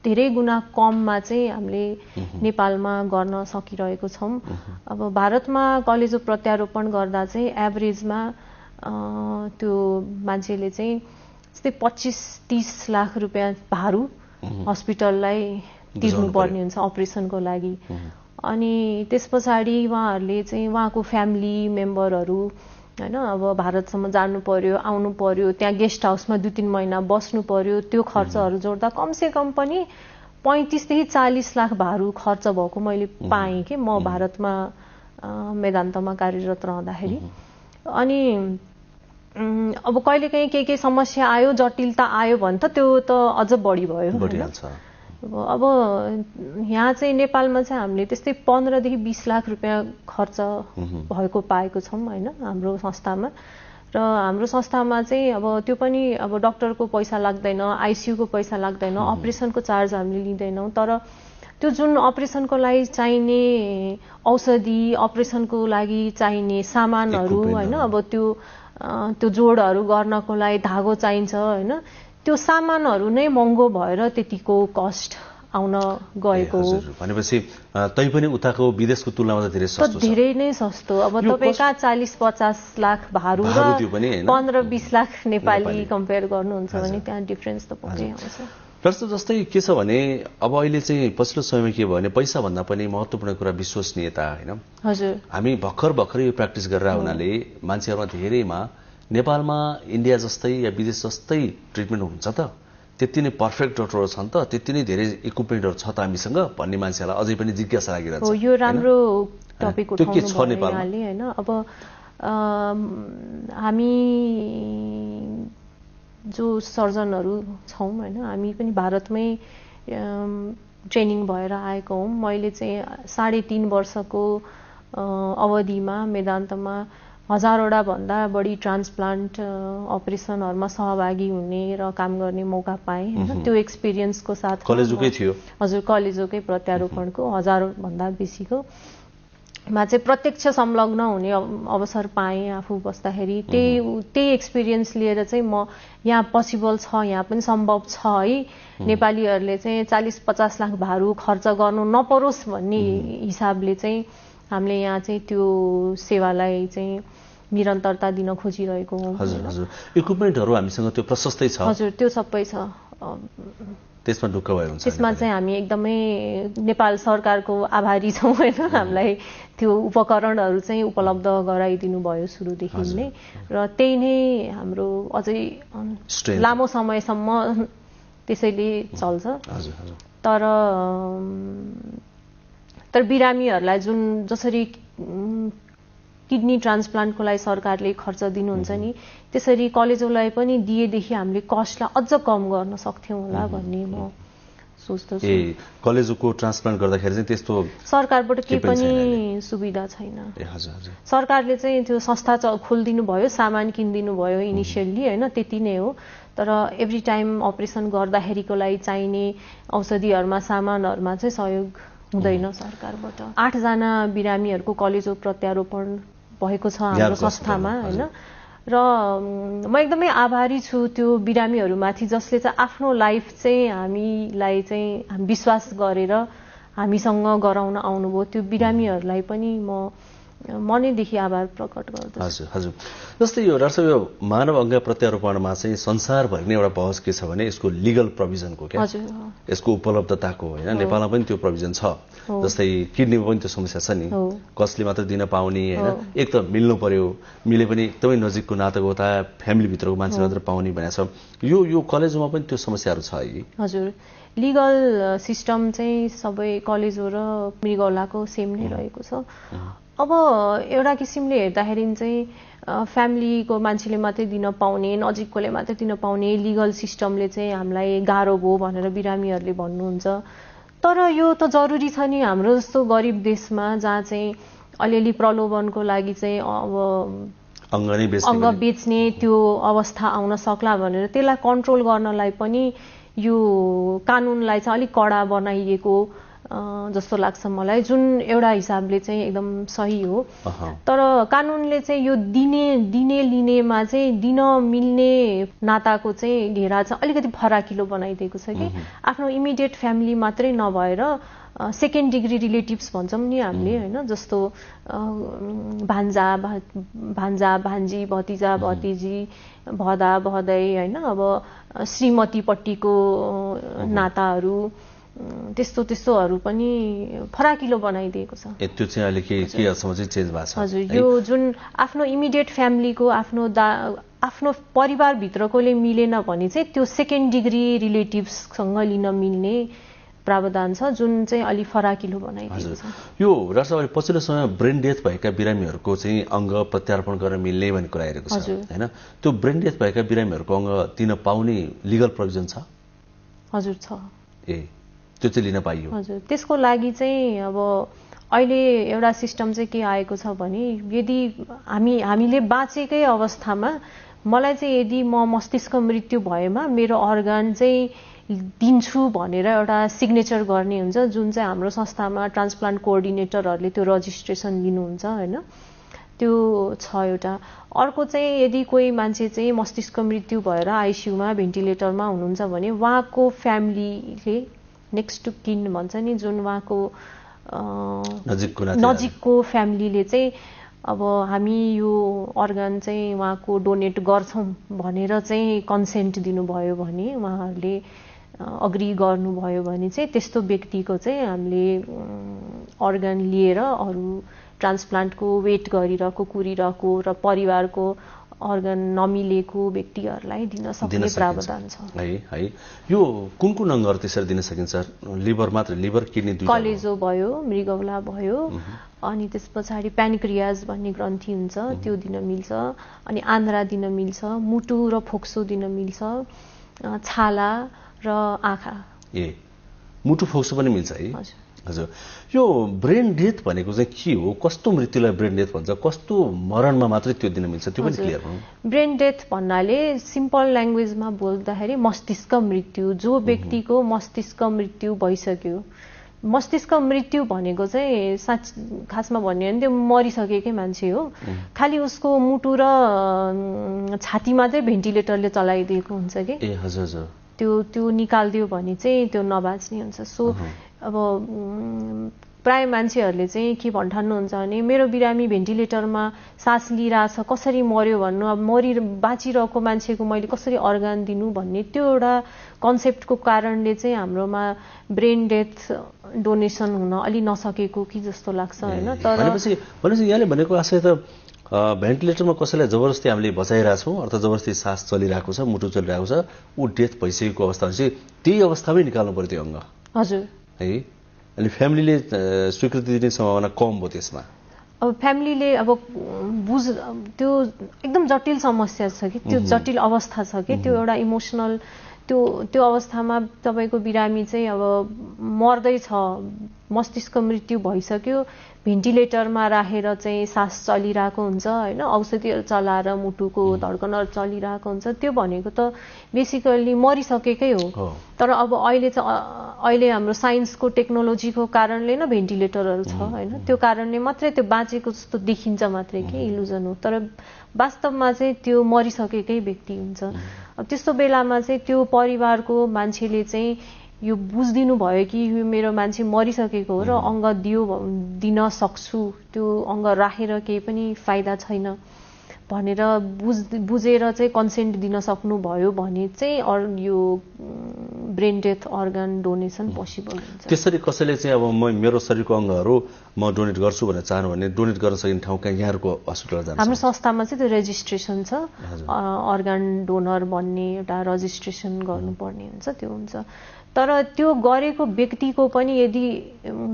धेरै गुणा कममा चाहिँ हामीले नेपालमा गर्न सकिरहेको छौँ। अब भारतमा कलेजो प्रत्यारोपण गर्दा चाहिँ एभरेजमा त्यो मान्छेले चाहिँ जस्तै 25-30 लाख रुपियाँ भारू हस्पिटललाई तिर्नुपर्ने हुन्छ अपरेसनको लागि। अनि त्यस पछाडि उहाँहरूले चाहिँ उहाँको फ्यामिली मेम्बरहरू हैन, अब भारतसम्म जानु पर्यो, आउनु पर्यो, त्यहाँ गेस्ट हाउसमा 2-3 महिना बस्नु पर्यो, त्यो खर्चहरू जोड्दा कमसे कम पनि 35 देखि 40 लाख भारू खर्च भएको मैले पाएँ कि म भारतमा मेदान्तमा कार्यरत रहँदाखेरि। अनि अब कहिलेकाहीँ के समस्या आयो, जटिलता आयो भने त त्यो त अझ बढी भयो। अब यहाँ चाहिँ नेपालमा चाहिँ हामीले त्यस्तै 15 देखि 20 लाख रुपियाँ खर्च भएको पाएको छौँ हैन हाम्रो संस्थामा। र हाम्रो संस्थामा चाहिँ अब त्यो पनि अब डाक्टरको पैसा लाग्दैन, ICU को पैसा लाग्दैन, अपरेसनको चार्ज हामीले लिँदैनौँ। तर त्यो जुन अपरेसनको लागि चाहिने औषधि, अपरेसनको लागि चाहिने सामानहरू हैन, अब त्यो जोडहरू गर्नको लागि धागो चाहिन्छ हैन, त्यो सामानहरू नै महँगो भएर त्यतिको कस्ट आउन गएको हो। भनेपछि तै पनि उताको विदेशको तुलनामा त धेरै सस्तो छ। धेरै नै सस्तो। अब तपाईका 40-50 लाख भारू र 15-20 लाख नेपाली कम्पेयर गर्नुहुन्छ भने त्यहाँ डिफरेन्स त पक्कै आउँछ। प्रश्न जस्तै के छ भने अब अहिले चाहिँ पछिल्लो समयमा के भयो भने पैसा भन्दा पनि महत्त्वपूर्ण कुरा विश्वसनीयता हैन। हजुर, हामी भर्खर यो प्र्याक्टिस गरेर हुनाले मान्छेहरुमा धेरैमा नेपालमा इन्डिया जस्तै या विदेश जस्तै ट्रिटमेन्ट हुन्छ त, त्यति नै पर्फेक्ट डक्टरहरू छन् त, त्यति नै धेरै इक्विपमेन्टहरू छ त हामीसँग भन्ने मान्छेलाई अझै पनि जिज्ञासा लागिरहेछ। हो, यो राम्रो टपिक उठाउनु छ नेपालमा हैन। अब हामी जो सर्जनहरू छौँ हैन, हामी पनि भारतमै ट्रेनिङ भएर आएको हौँ। मैले चाहिँ 3.5 वर्षको अवधिमा मेदान्तमा 1000वटा भन्दा बढी ट्रान्सप्लान्ट अपरेसनहरुमा सहभागी हुने र काम गर्ने मौका पाएँ हैन। त्यो एक्सपिरियन्सको साथ कलेजोकै थियो। हजुर, कलेजोकै प्रत्यारोपणको 1000 भन्दा बेसीको मा चाहिँ प्रत्यक्ष संलग्न हुने अवसर पाएँ आफू बस्दाखेरि। त्यही एक्सपिरियन्स लिएर चाहिँ म यहाँ पोसिबल छ, यहाँ पनि सम्भव छ है, नेपालीहरूले चाहिँ 40-50 लाख भारू खर्च गर्नु नपरोस् भन्ने हिसाबले चाहिँ हामीले यहाँ चाहिँ त्यो सेवालाई चाहिँ निरन्तरता दिन खोजिरहेको हौँ। हजुर हजुर, इक्विपमेन्टहरू हामीसँग त्यो प्रशस्तै छ। हजुर, त्यो सबै छ। त्यसमा ढुक्क भयो हुन्छ। त्यसमा चाहिँ हामी एकदमै नेपाल सरकारको आभारी छौँ हैन, हामीलाई त्यो उपकरणहरू चाहिँ उपलब्ध गराइदिनु भयो सुरुदेखि नै, र त्यही नै हाम्रो अझै लामो समयसम्म त्यसैले चल्छ। हजुर हजुर। तर बिरामीहरूलाई जसरी किडनी ट्रान्सप्लान्टको लागि सरकारले खर्च दिनुहुन्छ नि, त्यसरी कलेजोलाई पनि दिएदेखि हामीले कस्टलाई अझ कम गर्न सक्थ्यौँ होला भन्ने म सोच्दछु। कलेजोको ट्रान्सप्लान्ट गर्दाखेरि चाहिँ त्यस्तो सरकारबाट केही पनि सुविधा छैन। सरकारले चाहिँ त्यो संस्था खोलिदिनु भयो, सामान किनिदिनु भयो इनिसियल्ली होइन, त्यति नै हो। तर एभ्री टाइम अपरेसन गर्दाखेरिको लागि चाहिने औषधिहरूमा सामानहरूमा चाहिँ सहयोग हुँदैन सरकारबाट। 8 जना बिरामीहरूको कलेजो प्रत्यारोपण भएको छ हाम्रो संस्थामा होइन। र म एकदमै आभारी छु त्यो बिरामीहरूमाथि जसले चाहिँ आफ्नो लाइफ चाहिँ हामीलाई चाहिँ हामी विश्वास गरेर हामीसँग गराउन आउनुभयो। त्यो बिरामीहरूलाई पनि म मनैदेखि आभार प्रकट गर्दछु। हजुर हजुर। जस्तै यो डाक्टर साहब, यो मानव अङ्ग प्रत्यारोपणमा चाहिँ संसारभरि नै एउटा बहस के छ भने यसको लिगल प्रोभिजनको क्या, यसको उपलब्धताको होइन। नेपालमा पनि त्यो प्रोभिजन छ। जस्तै किडनीमा पनि त्यो समस्या छ नि, कसले मात्र दिन पाउने होइन। एक त मिल्नु पर्यो, मिले पनि एकदमै नजिकको नातागोता फ्यामिलीभित्रको मान्छे मात्र पाउने भनेको छ। यो कलेजमा पनि त्यो समस्याहरू छ है? हजुर, लिगल सिस्टम चाहिँ सबै कलेजो र मृगौलाको सेम नै रहेको छ। अब एउटा किसिमले हेर्दाखेरि चाहिँ फ्यामिलीको मान्छेले मात्रै दिन पाउने, नजिककोले मात्रै दिन पाउने लिगल सिस्टमले चाहिँ हामीलाई गाह्रो भयो भनेर बिरामीहरूले भन्नुहुन्छ। तर यो त जरुरी छ नि हाम्रो जस्तो गरिब देशमा, जहाँ चाहिँ अलिअलि प्रलोभनको लागि चाहिँ अब अङ्ग बेच्ने त्यो अवस्था आउन सक्ला भनेर त्यसलाई कन्ट्रोल गर्नलाई पनि यो कानुनलाई चाहिँ अलिक कडा बनाइएको जस्तो लाग्छ मलाई, जुन एउटा हिसाबले चाहिँ एकदम सही हो। तर कानुनले चाहिँ यो दिने लिनेमा चाहिँ दिन मिल्ने नाताको चाहिँ घेरा चाहिँ अलिकति फराकिलो बनाइदिएको छ कि आफ्नो इमिडिएट फ्यामिली मात्रै नभएर सेकेन्ड डिग्री रिलेटिभ्स भन्छौँ नि हामीले होइन, जस्तो भान्जा भान्जी, भतिजा भतिजी, भदा भदै होइन, अब श्रीमतीपट्टिको नाताहरू त्यस्तोहरू पनि फराकिलो बनाइदिएको छ। त्यो चाहिँ अहिले के हदसम्म चाहिँ चेन्ज भएको छ? हजुर, यो जुन आफ्नो इमिडिएट फ्यामिलीको आफ्नो परिवारभित्रकोले मिलेन भने चाहिँ त्यो सेकेन्ड डिग्री रिलेटिभ्ससँग लिन मिल्ने प्रावधान छ, जुन चाहिँ अलि फराकिलो बनाइदिएको छ। यो डाक्टर साहब, पछिल्लो समयमा ब्रेन डेथ भएका बिरामीहरूको चाहिँ अङ्ग प्रत्यारोपण गर्न मिल्ने भन्ने कुरा आइरहेको छ होइन। त्यो ब्रेन डेथ भएका बिरामीहरूको अङ्ग दिन पाउने लिगल प्रोभिजन छ? हजुर छ। त्यो चाहिँ लिन पाइयो? हजुर, त्यसको लागि चाहिँ अब अहिले एउटा सिस्टम चाहिँ के आएको छ भने यदि हामीले बाँचेकै अवस्थामा मलाई चाहिँ यदि म मस्तिष्क मृत्यु भएमा मेरो अर्गान चाहिँ दिन्छु भनेर एउटा सिग्नेचर गर्ने हुन्छ, जुन चाहिँ हाम्रो संस्थामा ट्रान्सप्लान्ट कोअर्डिनेटरहरूले त्यो रजिस्ट्रेसन लिनुहुन्छ होइन, त्यो छ एउटा। अर्को चाहिँ यदि कोही मान्छे चाहिँ मस्तिष्क मृत्यु भएर आइसियुमा भेन्टिलेटरमा हुनुहुन्छ भने उहाँको फ्यामिलीले नेक्स्ट टु किन भन्छ नि, जुन उहाँको नजिकको फ्यामिलीले चाहिँ अब हामी यो अर्गान चाहिँ उहाँको डोनेट गर्छौँ भनेर चाहिँ कन्सेन्ट दिनुभयो भने, उहाँहरूले अग्री गर्नुभयो भने चाहिँ त्यस्तो व्यक्तिको चाहिँ हामीले अर्गान लिएर अरू ट्रान्सप्लान्टको वेट गरिरहेको कुरिरहेको र परिवारको अर्गन नमिलेको व्यक्तिहरूलाई दिन सक्ने प्रावधान छ है। यो कुन अङ्गहरू त्यसरी दिन सकिन्छ? लिभर मात्र, लिभर किडनी दुई, कलेजो भयो, मृगौला भयो, अनि त्यस पछाडि प्यानक्रियाज भन्ने ग्रन्थि हुन्छ त्यो दिन मिल्छ, अनि आन्द्रा दिन मिल्छ, मुटु र फोक्सो दिन मिल्छ, छाला र आँखा। मुटु फोक्सो पनि मिल्छ है? हजुर। यो ब्रेन डेथ भनेको चाहिँ के हो? कस्तो मृत्युलाई ब्रेन डेथ भन्छ? कस्तो मरणमा मात्रै त्यो दिन मिल्छ? त्यो पनि क्लियर हो। ब्रेन डेथ भन्नाले सिम्पल ल्याङ्ग्वेजमा बोल्दाखेरि मस्तिष्क मृत्यु, जो व्यक्तिको मस्तिष्क मृत्यु भइसक्यो। मस्तिष्क मृत्यु भनेको चाहिँ खासमा भन्यो भने त्यो मरिसकेकै मान्छे हो, खालि उसको मुटु र छाती मात्रै भेन्टिलेटरले चलाइदिएको हुन्छ कि। हजुर हजुर। त्यो निकालिदियो भने चाहिँ त्यो नबाच्ने हुन्छ। सो अब प्राय मान्छेहरूले चाहिँ के भन्ठान्नुहुन्छ भने मेरो बिरामी भेन्टिलेटरमा सास लिइरहेछ, कसरी मर्यो भन्नु, अब बाँचिरहेको मान्छेको मैले कसरी अर्गान दिनु भन्ने त्यो एउटा कन्सेप्टको कारणले चाहिँ हाम्रोमा ब्रेन डेथ डोनेसन हुन अलि नसकेको कि जस्तो लाग्छ होइन। तर भनेपछि यहाँले भनेको आशय त भेन्टिलेटरमा कसैलाई जबरजस्ती हामीले बचाइरहेछौँ अर्थात् जबरजस्ती सास चलिरहेको छ, मुटु चलिरहेको छ, ऊ डेथ भइसकेको अवस्था चाहिँ त्यही अवस्थामै निकाल्नु पर्यो त्यो अङ्ग। हजुर है। अनि फ्यामिलीले स्वीकृति दिने सम्भावना कम भयो त्यसमा? अब फ्यामिलीले अब त्यो एकदम जटिल समस्या छ कि त्यो जटिल अवस्था छ कि त्यो एउटा इमोसनल त्यो अवस्थामा तपाईँको बिरामी चाहिँ अब मर्दैछ, मस्तिष्क मृत्यु भइसक्यो, भेन्टिलेटरमा राखेर चाहिँ सास चलिरहेको हुन्छ होइन, औषधिहरू चलाएर मुटुको धड्कनहरू चलिरहेको हुन्छ, त्यो भनेको त बेसिकल्ली मरिसकेकै हो। तर अब अहिले हाम्रो साइन्सको टेक्नोलोजीको कारणले न भेन्टिलेटरहरू छ होइन, त्यो कारणले मात्रै त्यो बाँचेको जस्तो देखिन्छ मात्रै कि इल्युजन हो, तर वास्तवमा चाहिँ त्यो मरिसकेकै व्यक्ति हुन्छ। अब त्यस्तो बेलामा चाहिँ त्यो परिवारको मान्छेले चाहिँ यो बुझिदिनु भयो कि यो मेरो मान्छे मरिसकेको हो र अङ्ग दिन सक्छु, त्यो अङ्ग राखेर केही पनि फाइदा छैन भनेर बुझेर चाहिँ कन्सेन्ट दिन सक्नुभयो भने चाहिँ यो brain death organ donation possible हुन्छ। त्यसरी कसैले चाहिँ अब मेरो शरीरको अङ्गहरू म डोनेट गर्छु भनेर चाहनु भने डोनेट गर्न सकिने ठाउँ कहाँ यहाँहरूको हस्पिटल जान्छ? हाम्रो संस्थामा चाहिँ त्यो रेजिस्ट्रेसन छ, अर्गन डोनर भन्ने एउटा रजिस्ट्रेसन गर्नुपर्ने हुन्छ, त्यो हुन्छ। तर त्यो गरेको व्यक्तिको पनि यदि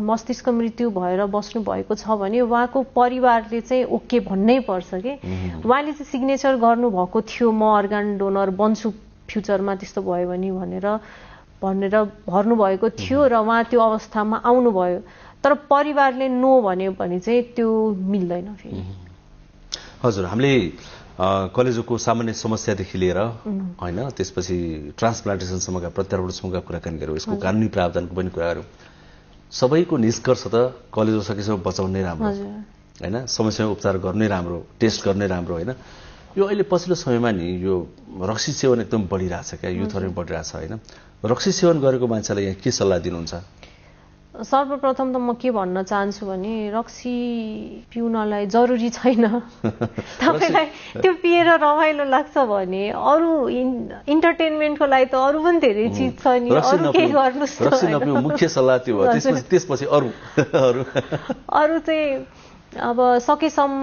मस्तिष्क मृत्यु भएर बस्नु भएको छ भने उहाँको परिवारले चाहिँ ओके भन्नै पर्छ कि उहाँले चाहिँ सिग्नेचर गर्नुभएको थियो म अर्गन डोनर बन्छु फ्युचरमा त्यस्तो भयो भने भनेर भर्नुभएको थियो र उहाँ त्यो अवस्थामा आउनुभयो, तर परिवारले नो भन्यो भने चाहिँ त्यो मिल्दैन फेरि। हजुर, हामीले कलेजोको सामान्य समस्यादेखि लिएर होइन त्यसपछि ट्रान्सप्लान्टेसनसम्मका प्रत्यारोपणसम्मका कुराकानी गऱ्यौँ, यसको कानुनी प्रावधानको पनि कुरा गऱ्यौँ। सबैको निष्कर्ष त कलेजो सकेसम्म बचाउनै राम्रो होइन, समस्यामा उपचार गर्नै राम्रो, टेस्ट गर्नै राम्रो होइन। यो अहिले पछिल्लो समयमा नि यो रक्सी सेवन एकदम बढिरहेछ क्या, युथहरू बढिरहेछ होइन। रक्सी सेवन गरेको मान्छेलाई यहाँ के सल्लाह दिनुहुन्छ? सर्वप्रथम त म के भन्न चाहन्छु भने रक्सी पिउनलाई जरुरी छैन। तपाईँलाई त्यो पिएर रमाइलो लाग्छ भने अरू इन्टरटेनमेन्टको लागि त अरू पनि धेरै चिज छ नि, अरू के गर्नुहोस्। रक्सी नपिउ मुख्य सल्लाह त्यो हो, त्यसपछि अरू चाहिँ अब सकेसम्म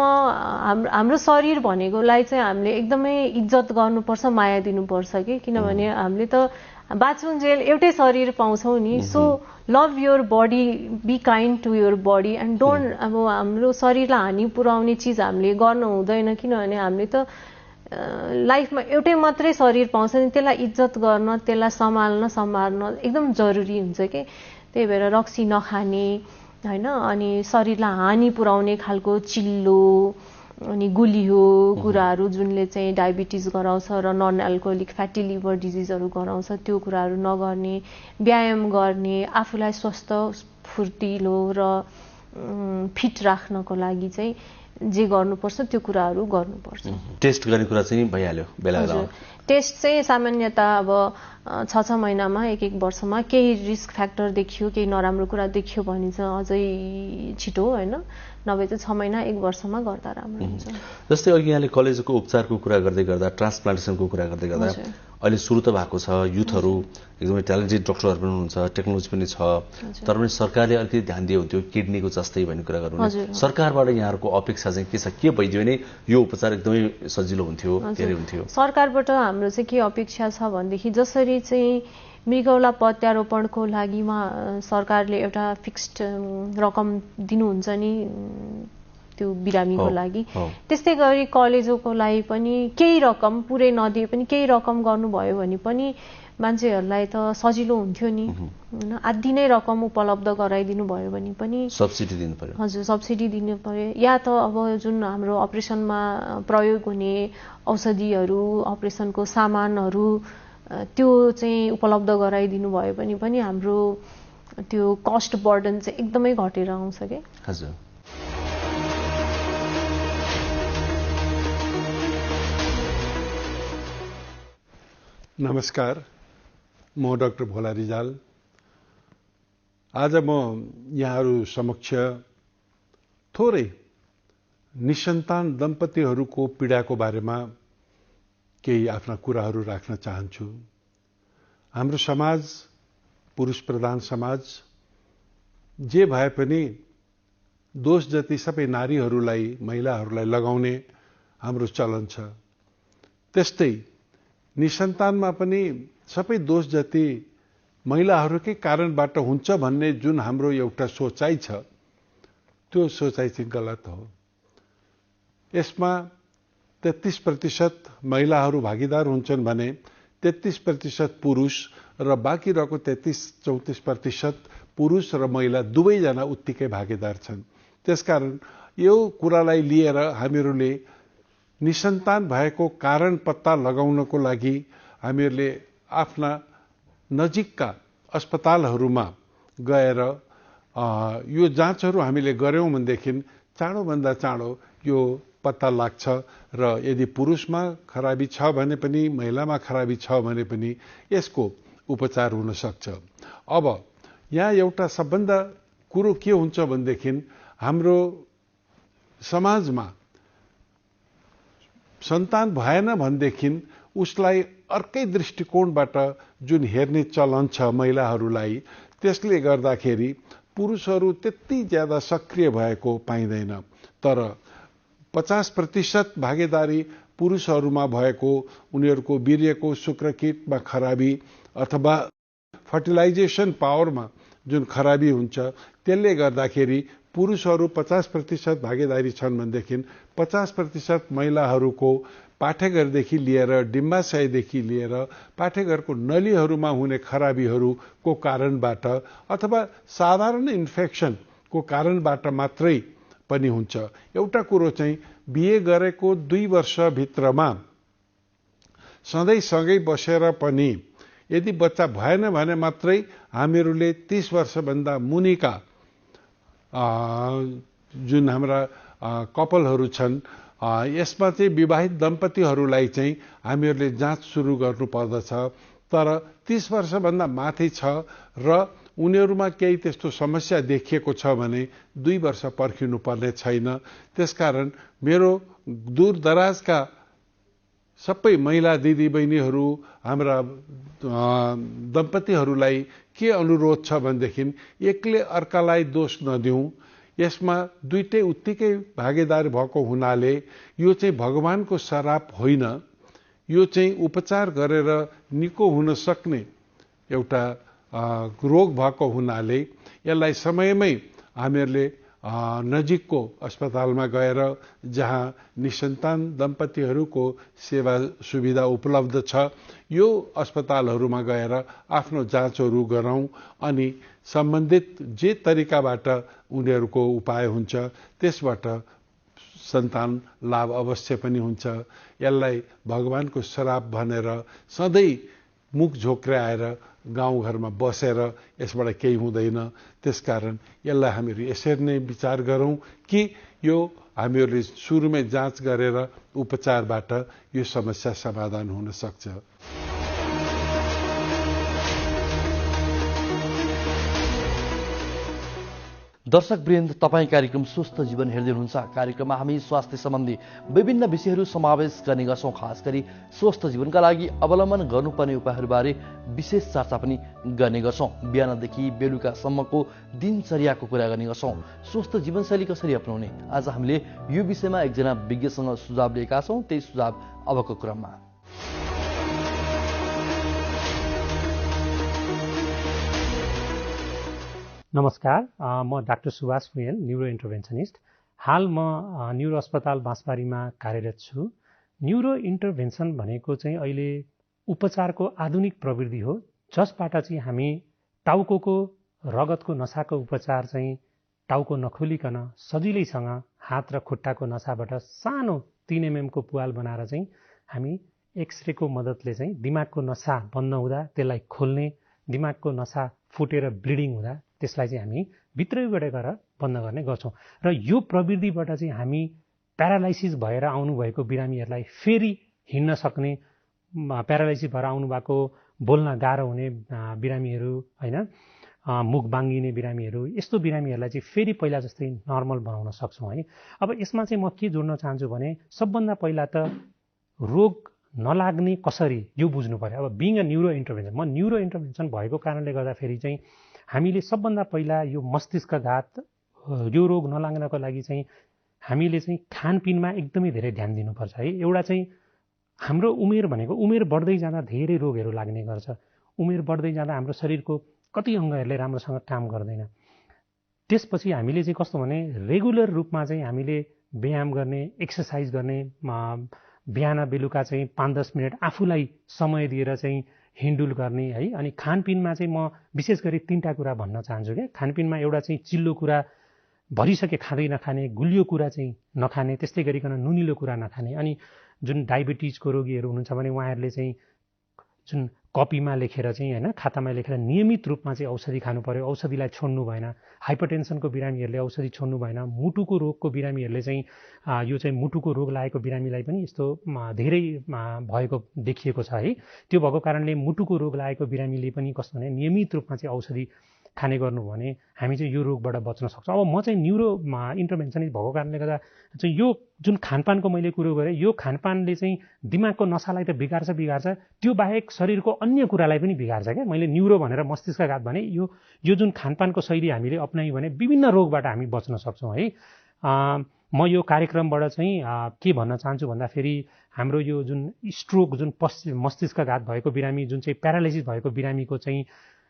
हाम्रो शरीर भनेकोलाई चाहिँ हामीले एकदमै इज्जत गर्नुपर्छ, माया दिनुपर्छ कि, किनभने हामीले त बाँचुन्जेल एउटै शरीर पाउँछौँ नि। So love your body, be kind to your body and don't अब हाम्रो शरीरलाई हानि पुर्याउने चिज हामीले गर्नु हुँदैन, किनभने हामीले त लाइफमा एउटै मात्रै शरीर पाउँछ नि, त्यसलाई इज्जत गर्न, त्यसलाई सम्हाल्न एकदम जरुरी हुन्छ कि। त्यही भएर रक्सी नखाने होइन, अनि शरीरलाई हानि पुर्याउने खालको चिल्लो अनि गुलियो कुराहरू जुनले चाहिँ डायबिटिज गराउँछ र नन एल्कोहोलिक फ्याटी लिभर डिजिजहरू गराउँछ त्यो कुराहरू नगर्ने, व्यायाम गर्ने, आफूलाई स्वस्थ फुर्तिलो र फिट राख्नको लागि चाहिँ जे गर्नुपर्छ त्यो कुराहरू गर्नुपर्छ। टेस्ट गर्ने कुरा चाहिँ भइहाल्यो बेला। टेस्ट चाहिँ सामान्यतः अब 6 महिनामा 1 वर्षमा केही रिस्क फ्याक्टर देखियो, केही नराम्रो कुरा देखियो भने चाहिँ अझै छिटो होइन, नभए चाहिँ 6 महिना 1 वर्षमा गर्दा राम्रो हुन्छ। जस्तै अघि यहाँले कलेजको उपचारको कुरा गर्दै गर्दा, ट्रान्सप्लान्टेसनको कुरा गर्दै गर्दा अहिले सुरु त भएको छ, युथहरू एकदमै ट्यालेन्टेड डक्टरहरू पनि हुनुहुन्छ, टेक्नोलोजी पनि छ, तर पनि सरकारले अलिकति ध्यान दियो हुन्थ्यो किडनीको जस्तै भन्ने कुरा गर्नु। सरकारबाट यहाँहरूको अपेक्षा चाहिँ के छ? के भइदियो भने यो उपचार एकदमै सजिलो हुन्थ्यो, धेरै हुन्थ्यो? सरकारबाट हाम्रो चाहिँ के अपेक्षा छ भनेदेखि जसरी चाहिँ मृगौला प्रत्यारोपणको लागि सरकारले एउटा फिक्स्ड रकम दिनुहुन्छ नि त्यो बिरामीको लागि, त्यस्तै गरी कलेजोको लागि पनि केही रकम, पुरै नदिए पनि केही रकम गर्नुभयो भने पनि मान्छेहरूलाई त सजिलो हुन्थ्यो नि होइन। आधी नै रकम उपलब्ध गराइदिनु भयो भने पनि सब्सिडी दिनु पर्यो। हजुर, सब्सिडी दिनु पर्यो, या त अब जुन हाम्रो अपरेसनमा प्रयोग हुने औषधिहरू, अपरेसनको सामानहरू त्यो चाहिँ उपलब्ध गराइदिनु भयो भने पनि हाम्रो त्यो कस्ट बर्डन चाहिँ एकदमै घटेर आउँछ के। हजुर, नमस्कार, म डाक्टर भोला रिजाल। आज म यहाँहरू समक्ष थोरै निसन्तान दम्पतिहरूको पीडाको बारेमा केही आफ्ना कुराहरू राख्न चाहन्छु। हाम्रो समाज पुरुष प्रधान समाज, जे भए पनि दोष जति सबै नारीहरूलाई, महिलाहरूलाई लगाउने हाम्रो चलन छ। त्यस्तै निसन्तानमा पनि सबै दोष जति महिलाहरूकै कारणबाट हुन्छ भन्ने जुन हाम्रो एउटा सोचाइ छ, त्यो सोचाइ चाहिँ गलत हो। यसमा 33% महिलाहरू भागीदार हुन्छन् भने 33% पुरुष र बाँकी रहेको 33-34% पुरुष र महिला दुवैजना उत्तिकै भागीदार छन्। त्यसकारण यो कुरालाई लिएर हामीहरूले निसन्तान भएको कारण पत्ता लगाउनको लागि हामीहरूले आफ्ना नजिकका अस्पतालहरूमा गएर यो जाँचहरू हामीले गर्यौं भनेदेखि चाँडोभन्दा चाँडो यो पत्ता लाग्छ र यदि पुरुषमा खराबी छ भने पनि महिलामा खराबी छ भने पनि यसको उपचार हुन सक्छ। अब यहाँ एउटा सबभन्दा कुरो के हुन्छ भनेदेखि हाम्रो समाजमा सन्तान भएन भनेदेखि उसलाई अर्कै दृष्टिकोणबाट जुन हेर्ने चलन छ महिलाहरूलाई, त्यसले गर्दाखेरि पुरुषहरू त्यति ज्यादा सक्रिय भएको पाइँदैन। तर 50% भागीदारी पुरुषहरूमा भएको उनीहरूको वीर्यको शुक्रकीटमा खराबी अथवा फर्टिलाइजेसन पावरमा जुन खराबी हुन्छ, त्यसले गर्दाखेरि पुरुषहरू 50% भागीदारी छन् भनेदेखि 50% महिलाहरूको पाठेघरदेखि लिएर डिम्बाशयदेखि लिएर पाठेघरको नलीहरूमा हुने खराबीहरूको कारणबाट अथवा साधारण इन्फेक्सनको कारणबाट मात्रै पनि हुन्छ। एउटा कुरो चाहिँ बिहे गरेको 2 वर्षभित्रमा सधैँ सँगै बसेर पनि यदि बच्चा भएन भने मात्रै हामीहरूले 30 वर्षभन्दा मुनिका जुन हाम्रा कपलहरू छन् यसमा चाहिँ विवाहित दम्पतिहरूलाई चाहिँ हामीहरूले जाँच सुरु गर्नुपर्दछ। तर 30 वर्षभन्दा माथि छ र उनीहरूमा केही त्यस्तो समस्या देखिएको छ भने 2 वर्ष पर्खिनु पर्ने छैन। त्यसकारण मेरो दूरदराजका सबै महिला दिदीबहिनीहरू हाम्रा दम्पतिहरूलाई के अनुरोध छ भनेदेखि एकले अर्कालाई दोष नदिउँ। यसमा दुईटै उत्तिकै भागीदार भएको हुनाले यो चाहिँ भगवानको श्राप होइन, यो चाहिँ उपचार गरेर निको हुन सक्ने एउटा रोग भएको हुनाले यसलाई समयमै हामीहरूले नजिकको अस्पतालमा गएर जहाँ निसन्तान दम्पतिहरूको सेवा सुविधा उपलब्ध छ यो अस्पतालहरूमा गएर आफ्नो जाँचहरू गरौँ अनि सम्बन्धित जे तरिकाबाट उनीहरूको उपाय हुन्छ त्यसबाट सन्तान लाभ अवश्य पनि हुन्छ। यसलाई भगवानको श्राप भनेर सधैँ मुख झोक्राएर गाउँघरमा बसेर यसबाट केही हुँदैन। त्यसकारण यसलाई हामीहरू यसरी नै विचार गरौँ कि यो हामीहरूले सुरुमै जाँच गरेर उपचारबाट यो समस्या समाधान हुन सक्छ। दर्शकवृन्द, तपाईँ कार्यक्रम स्वस्थ जीवन हेर्दै हुनुहुन्छ। कार्यक्रममा हामी स्वास्थ्य सम्बन्धी विभिन्न विषयहरू समावेश गर्ने गर्छौँ। खास गरी स्वस्थ जीवनका लागि अवलम्बन गर्नुपर्ने उपायहरूबारे विशेष चर्चा पनि गर्ने गर्छौँ। बिहानदेखि बेलुकासम्मको दिनचर्याको कुरा गर्ने गर्छौँ। स्वस्थ जीवनशैली कसरी अपनाउने, आज हामीले यो विषयमा एकजना विज्ञसँग सुझाव लिएका छौँ। त्यही सुझाव अबको क्रममा। नमस्कार, म डाक्टर सुभाष भुजेल, न्युरो इन्टरभेन्सनिस्ट। हाल म न्युरो अस्पताल बाँसबारीमा कार्यरत छु। न्युरो इन्टरभेन्सन भनेको चाहिँ अहिले उपचारको आधुनिक प्रविधि हो जसबाट चाहिँ हामी टाउको रगतको नसाको उपचार चाहिँ टाउको नखोलिकन सजिलैसँग हात र खुट्टाको नसाबाट सानो 3 mm को पुवाल बनाएर चाहिँ हामी एक्सरेको मद्दतले चाहिँ दिमागको नसा बन्द हुँदा त्यसलाई खोल्ने, दिमागको नसा फुटेर ब्लिडिङ हुँदा त्यसलाई चाहिँ हामी भित्रैबाट गएर बन्द गर्ने गर्छौँ। र यो प्रविधिबाट चाहिँ हामी प्यारालाइसिस भएर आउनुभएको बिरामीहरूलाई फेरि हिँड्न सक्ने, प्यारालाइसिस भएर आउनुभएको बोल्न गाह्रो हुने बिरामीहरू होइन, मुख बाङ्गिने बिरामीहरू, यस्तो बिरामीहरूलाई चाहिँ फेरि पहिला जस्तै नर्मल बनाउन सक्छौँ है। अब यसमा चाहिँ म के जोड्न चाहन्छु भने सबभन्दा पहिला त रोग नलाग्ने कसरी यो बुझ्नु पर्यो। अब बिङ अ न्युरो इन्टरभेन्सन, म न्युरो इन्टरभेन्सन भएको कारणले गर्दाखेरि चाहिँ हामीले सबभन्दा पहिला यो मस्तिष्कघात यो रोग नलाग्नको लागि चाहिँ हामीले चाहिँ खानपिनमा एकदमै धेरै ध्यान दिनुपर्छ है। एउटा चाहिँ हाम्रो उमेर भनेको उमेर बढ्दै जाँदा धेरै रोगहरू लाग्ने गर्छ। उमेर बढ्दै जाँदा हाम्रो शरीरको कति अङ्गहरूले राम्रोसँग काम गर्दैन। त्यसपछि हामीले चाहिँ कस्तो भने रेगुलर रूपमा चाहिँ हामीले व्यायाम गर्ने, एक्सर्साइज गर्ने, बिहान बेलुका चाहिँ 5-10 मिनट आफूलाई समय दिएर चाहिँ हिँडुल गर्ने है। अनि खानपिनमा चाहिँ म विशेष गरी 3टा कुरा भन्न चाहन्छु क्या। खानपिनमा एउटा चाहिँ चिल्लो कुरा भरिसके खाँदै नखाने, गुलियो कुरा चाहिँ नखाने, त्यस्तै गरिकन नुनिलो कुरा नखाने। अनि जुन डायबिटिजको रोगीहरू हुनुहुन्छ भने उहाँहरूले चाहिँ जुन कपीमा लेखेर चाहिँ होइन, खातामा लेखेर नियमित रूपमा चाहिँ औषधि खानु पर्यो, औषधिलाई छोड्नु भएन। हाइपरटेन्सनको बिरामीहरूले औषधि छोड्नु भएन। मुटुको रोगको बिरामीहरूले चाहिँ यो चाहिँ मुटुको रोग लागेको बिरामीलाई पनि यस्तो धेरै भएको देखिएको छ है। त्यो भएको कारणले मुटुको रोग लागेको बिरामीले पनि कस्तो भने नियमित रूपमा चाहिँ औषधि खाने गर्नु भने हामी चाहिँ यो रोगबाट बच्न सक्छौँ। अब म चाहिँ न्युरो इन्टरभेन्सनिस्ट भएको कारणले गर्दा चाहिँ यो जुन खानपानको मैले कुरो गरेँ, यो खानपानले चाहिँ दिमागको नसालाई त बिगार्छ, त्यो बाहेक शरीरको अन्य कुरालाई पनि बिगार्छ क्या। मैले न्युरो भनेर मस्तिष्कघात भने यो जुन खानपानको शैली हामीले अपनायौँ भने विभिन्न रोगबाट हामी बच्न सक्छौँ है। म यो कार्यक्रमबाट चाहिँ के भन्न चाहन्छु भन्दाखेरि हाम्रो यो जुन स्ट्रोक, जुन मस्तिष्कघात भएको बिरामी, जुन चाहिँ प्यारालाइसिस भएको बिरामीको चाहिँ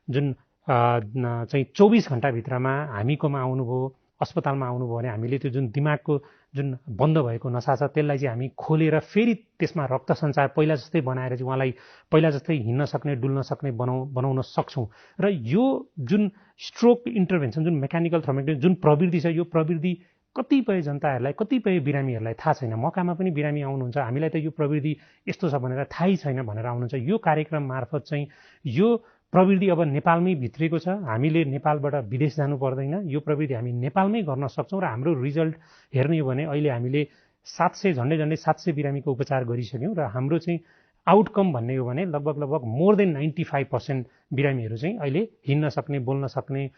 जुन चाहिँ 24 घण्टाभित्रमा हामीकोमा आउनुभयो, अस्पतालमा आउनुभयो भने हामीले त्यो जुन दिमागको जुन बन्द भएको नसा छ त्यसलाई चाहिँ हामी खोलेर फेरि त्यसमा रक्त सञ्चार पहिला जस्तै बनाएर चाहिँ उहाँलाई पहिला जस्तै हिँड्न सक्ने, डुल्न सक्ने बनाउन सक्छौँ। र यो जुन स्ट्रोक इन्टरभेन्सन, जुन मेकानिकल थ्रोम्बेक्टोमी जुन प्रवृत्ति छ, यो प्रवृत्ति कतिपय जनताहरूलाई, कतिपय बिरामीहरूलाई थाहा छैन। मकामा पनि बिरामी आउनुहुन्छ, हामीलाई त यो प्रवृत्ति यस्तो छ भनेर थाहै छैन भनेर आउनुहुन्छ। यो कार्यक्रम मार्फत चाहिँ यो प्रवृत्ति अब नेपालमै भित्रिएको छ। हामीले नेपालबाट विदेश जानु पर्दैन। यो प्रवृत्ति हामी नेपालमै गर्न सक्छौँ र हाम्रो रिजल्ट हेर्ने हो भने अहिले हामीले 700 झन्डै 700 बिरामीको उपचार गरिसक्यौँ र हाम्रो चाहिँ आउटकम भन्ने हो भने लगभग मोर देन 95% बिरामीहरू चाहिँ अहिले हिँड्न सक्ने, बोल्न सक्ने,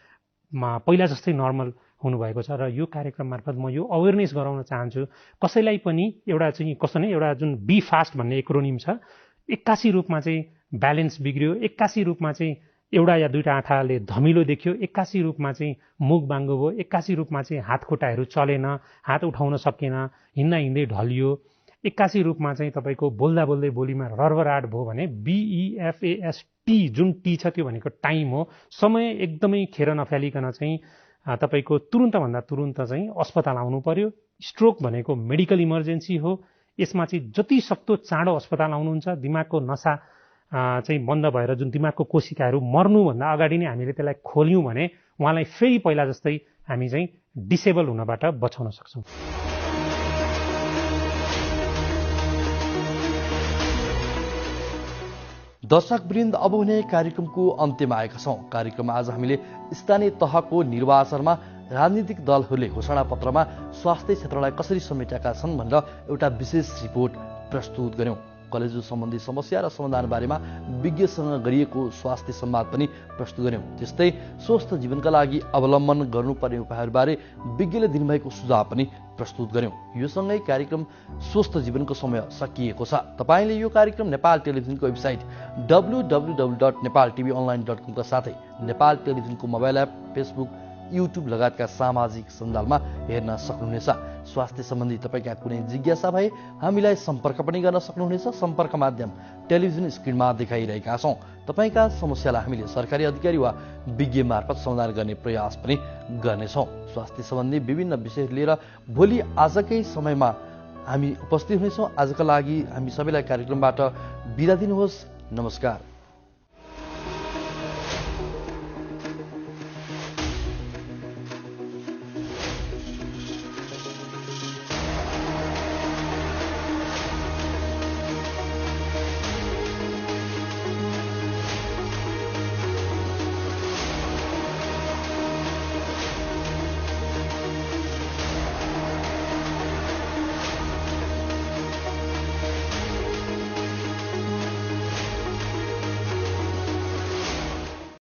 पहिला जस्तै नर्मल हुनुभएको छ। र यो कार्यक्रम मार्फत म यो अवेरनेस गराउन चाहन्छु कसैलाई पनि। एउटा चाहिँ कस्तो नै एउटा जुन बी फास्ट भन्ने एक्रोनिम छ, 81 रूपमा चाहिँ ब्यालेन्स बिग्रियो, 81 रूपमा चाहिँ एउटा या दुईटा आँखाले धमिलो देखियो, 81 रूपमा चाहिँ मुख बाङ्गो भयो, 81 रूपमा चाहिँ हात खुट्टाहरू चलेन, हात उठाउन सकेन, हिँड्दै ढलियो, 81 रूपमा चाहिँ तपाईँको बोल्दा बोलीमा रर्बराट भयो भने BEFAST जुन टी छ त्यो भनेको टाइम हो। समय एकदमै खेर नफालिकन चाहिँ तपाईँको तुरुन्तभन्दा तुरुन्त चाहिँ अस्पताल आउनु पर्यो। स्ट्रोक भनेको मेडिकल इमर्जेन्सी हो। यसमा चाहिँ जति सक्दो चाँडो अस्पताल आउनुहुन्छ। दिमागको नसा चाहिँ बन्द भएर जुन दिमागको कोशिकाहरू मर्नुभन्दा अगाडि नै हामीले त्यसलाई खोल्यौँ भने उहाँलाई फेरि पहिला जस्तै हामी चाहिँ डिसेबल हुनबाट बचाउन सक्छौँ। दर्शकवृन्द, अब हुने कार्यक्रमको अन्त्यमा आएका छौँ। कार्यक्रममा आज हामीले स्थानीय तहको निर्वाचनमा राजनीतिक दलहरूले घोषणापत्रमा स्वास्थ्य क्षेत्रलाई कसरी समेटेका छन् भनेर एउटा विशेष रिपोर्ट प्रस्तुत गर्यौँ। कलेजो सम्बन्धी समस्या र समाधान बारेमा विज्ञसँग गरिएको स्वास्थ्य संवाद पनि प्रस्तुत गर्यौँ। त्यस्तै स्वस्थ जीवनका लागि अवलम्बन गर्नुपर्ने उपायहरूबारे विज्ञले दिनुभएको सुझाव पनि प्रस्तुत गर्यौँ। यो सँगै कार्यक्रम स्वस्थ जीवनको समय सकिएको छ। तपाईँले यो कार्यक्रम नेपाल टेलिभिजनको वेबसाइट www.nepaltvonline.com का साथै नेपाल टेलिभिजनको मोबाइल एप, फेसबुक, युट्युब लगायतका सामाजिक सञ्जालमा हेर्न सक्नुहुनेछ। स्वास्थ्य सम्बन्धी तपाईँका कुनै जिज्ञासा भए हामीलाई सम्पर्क पनि गर्न सक्नुहुनेछ। सम्पर्क माध्यम टेलिभिजन स्क्रिनमा देखाइरहेका छौँ। तपाईँका समस्यालाई हामीले सरकारी अधिकारी वा विज्ञ मार्फत समाधान गर्ने प्रयास पनि गर्नेछौँ। स्वास्थ्य सम्बन्धी विभिन्न विषयहरू लिएर भोलि आजकै समयमा हामी उपस्थित हुनेछौँ। आजका लागि हामी सबैलाई कार्यक्रमबाट बिदा दिनुहोस्। नमस्कार।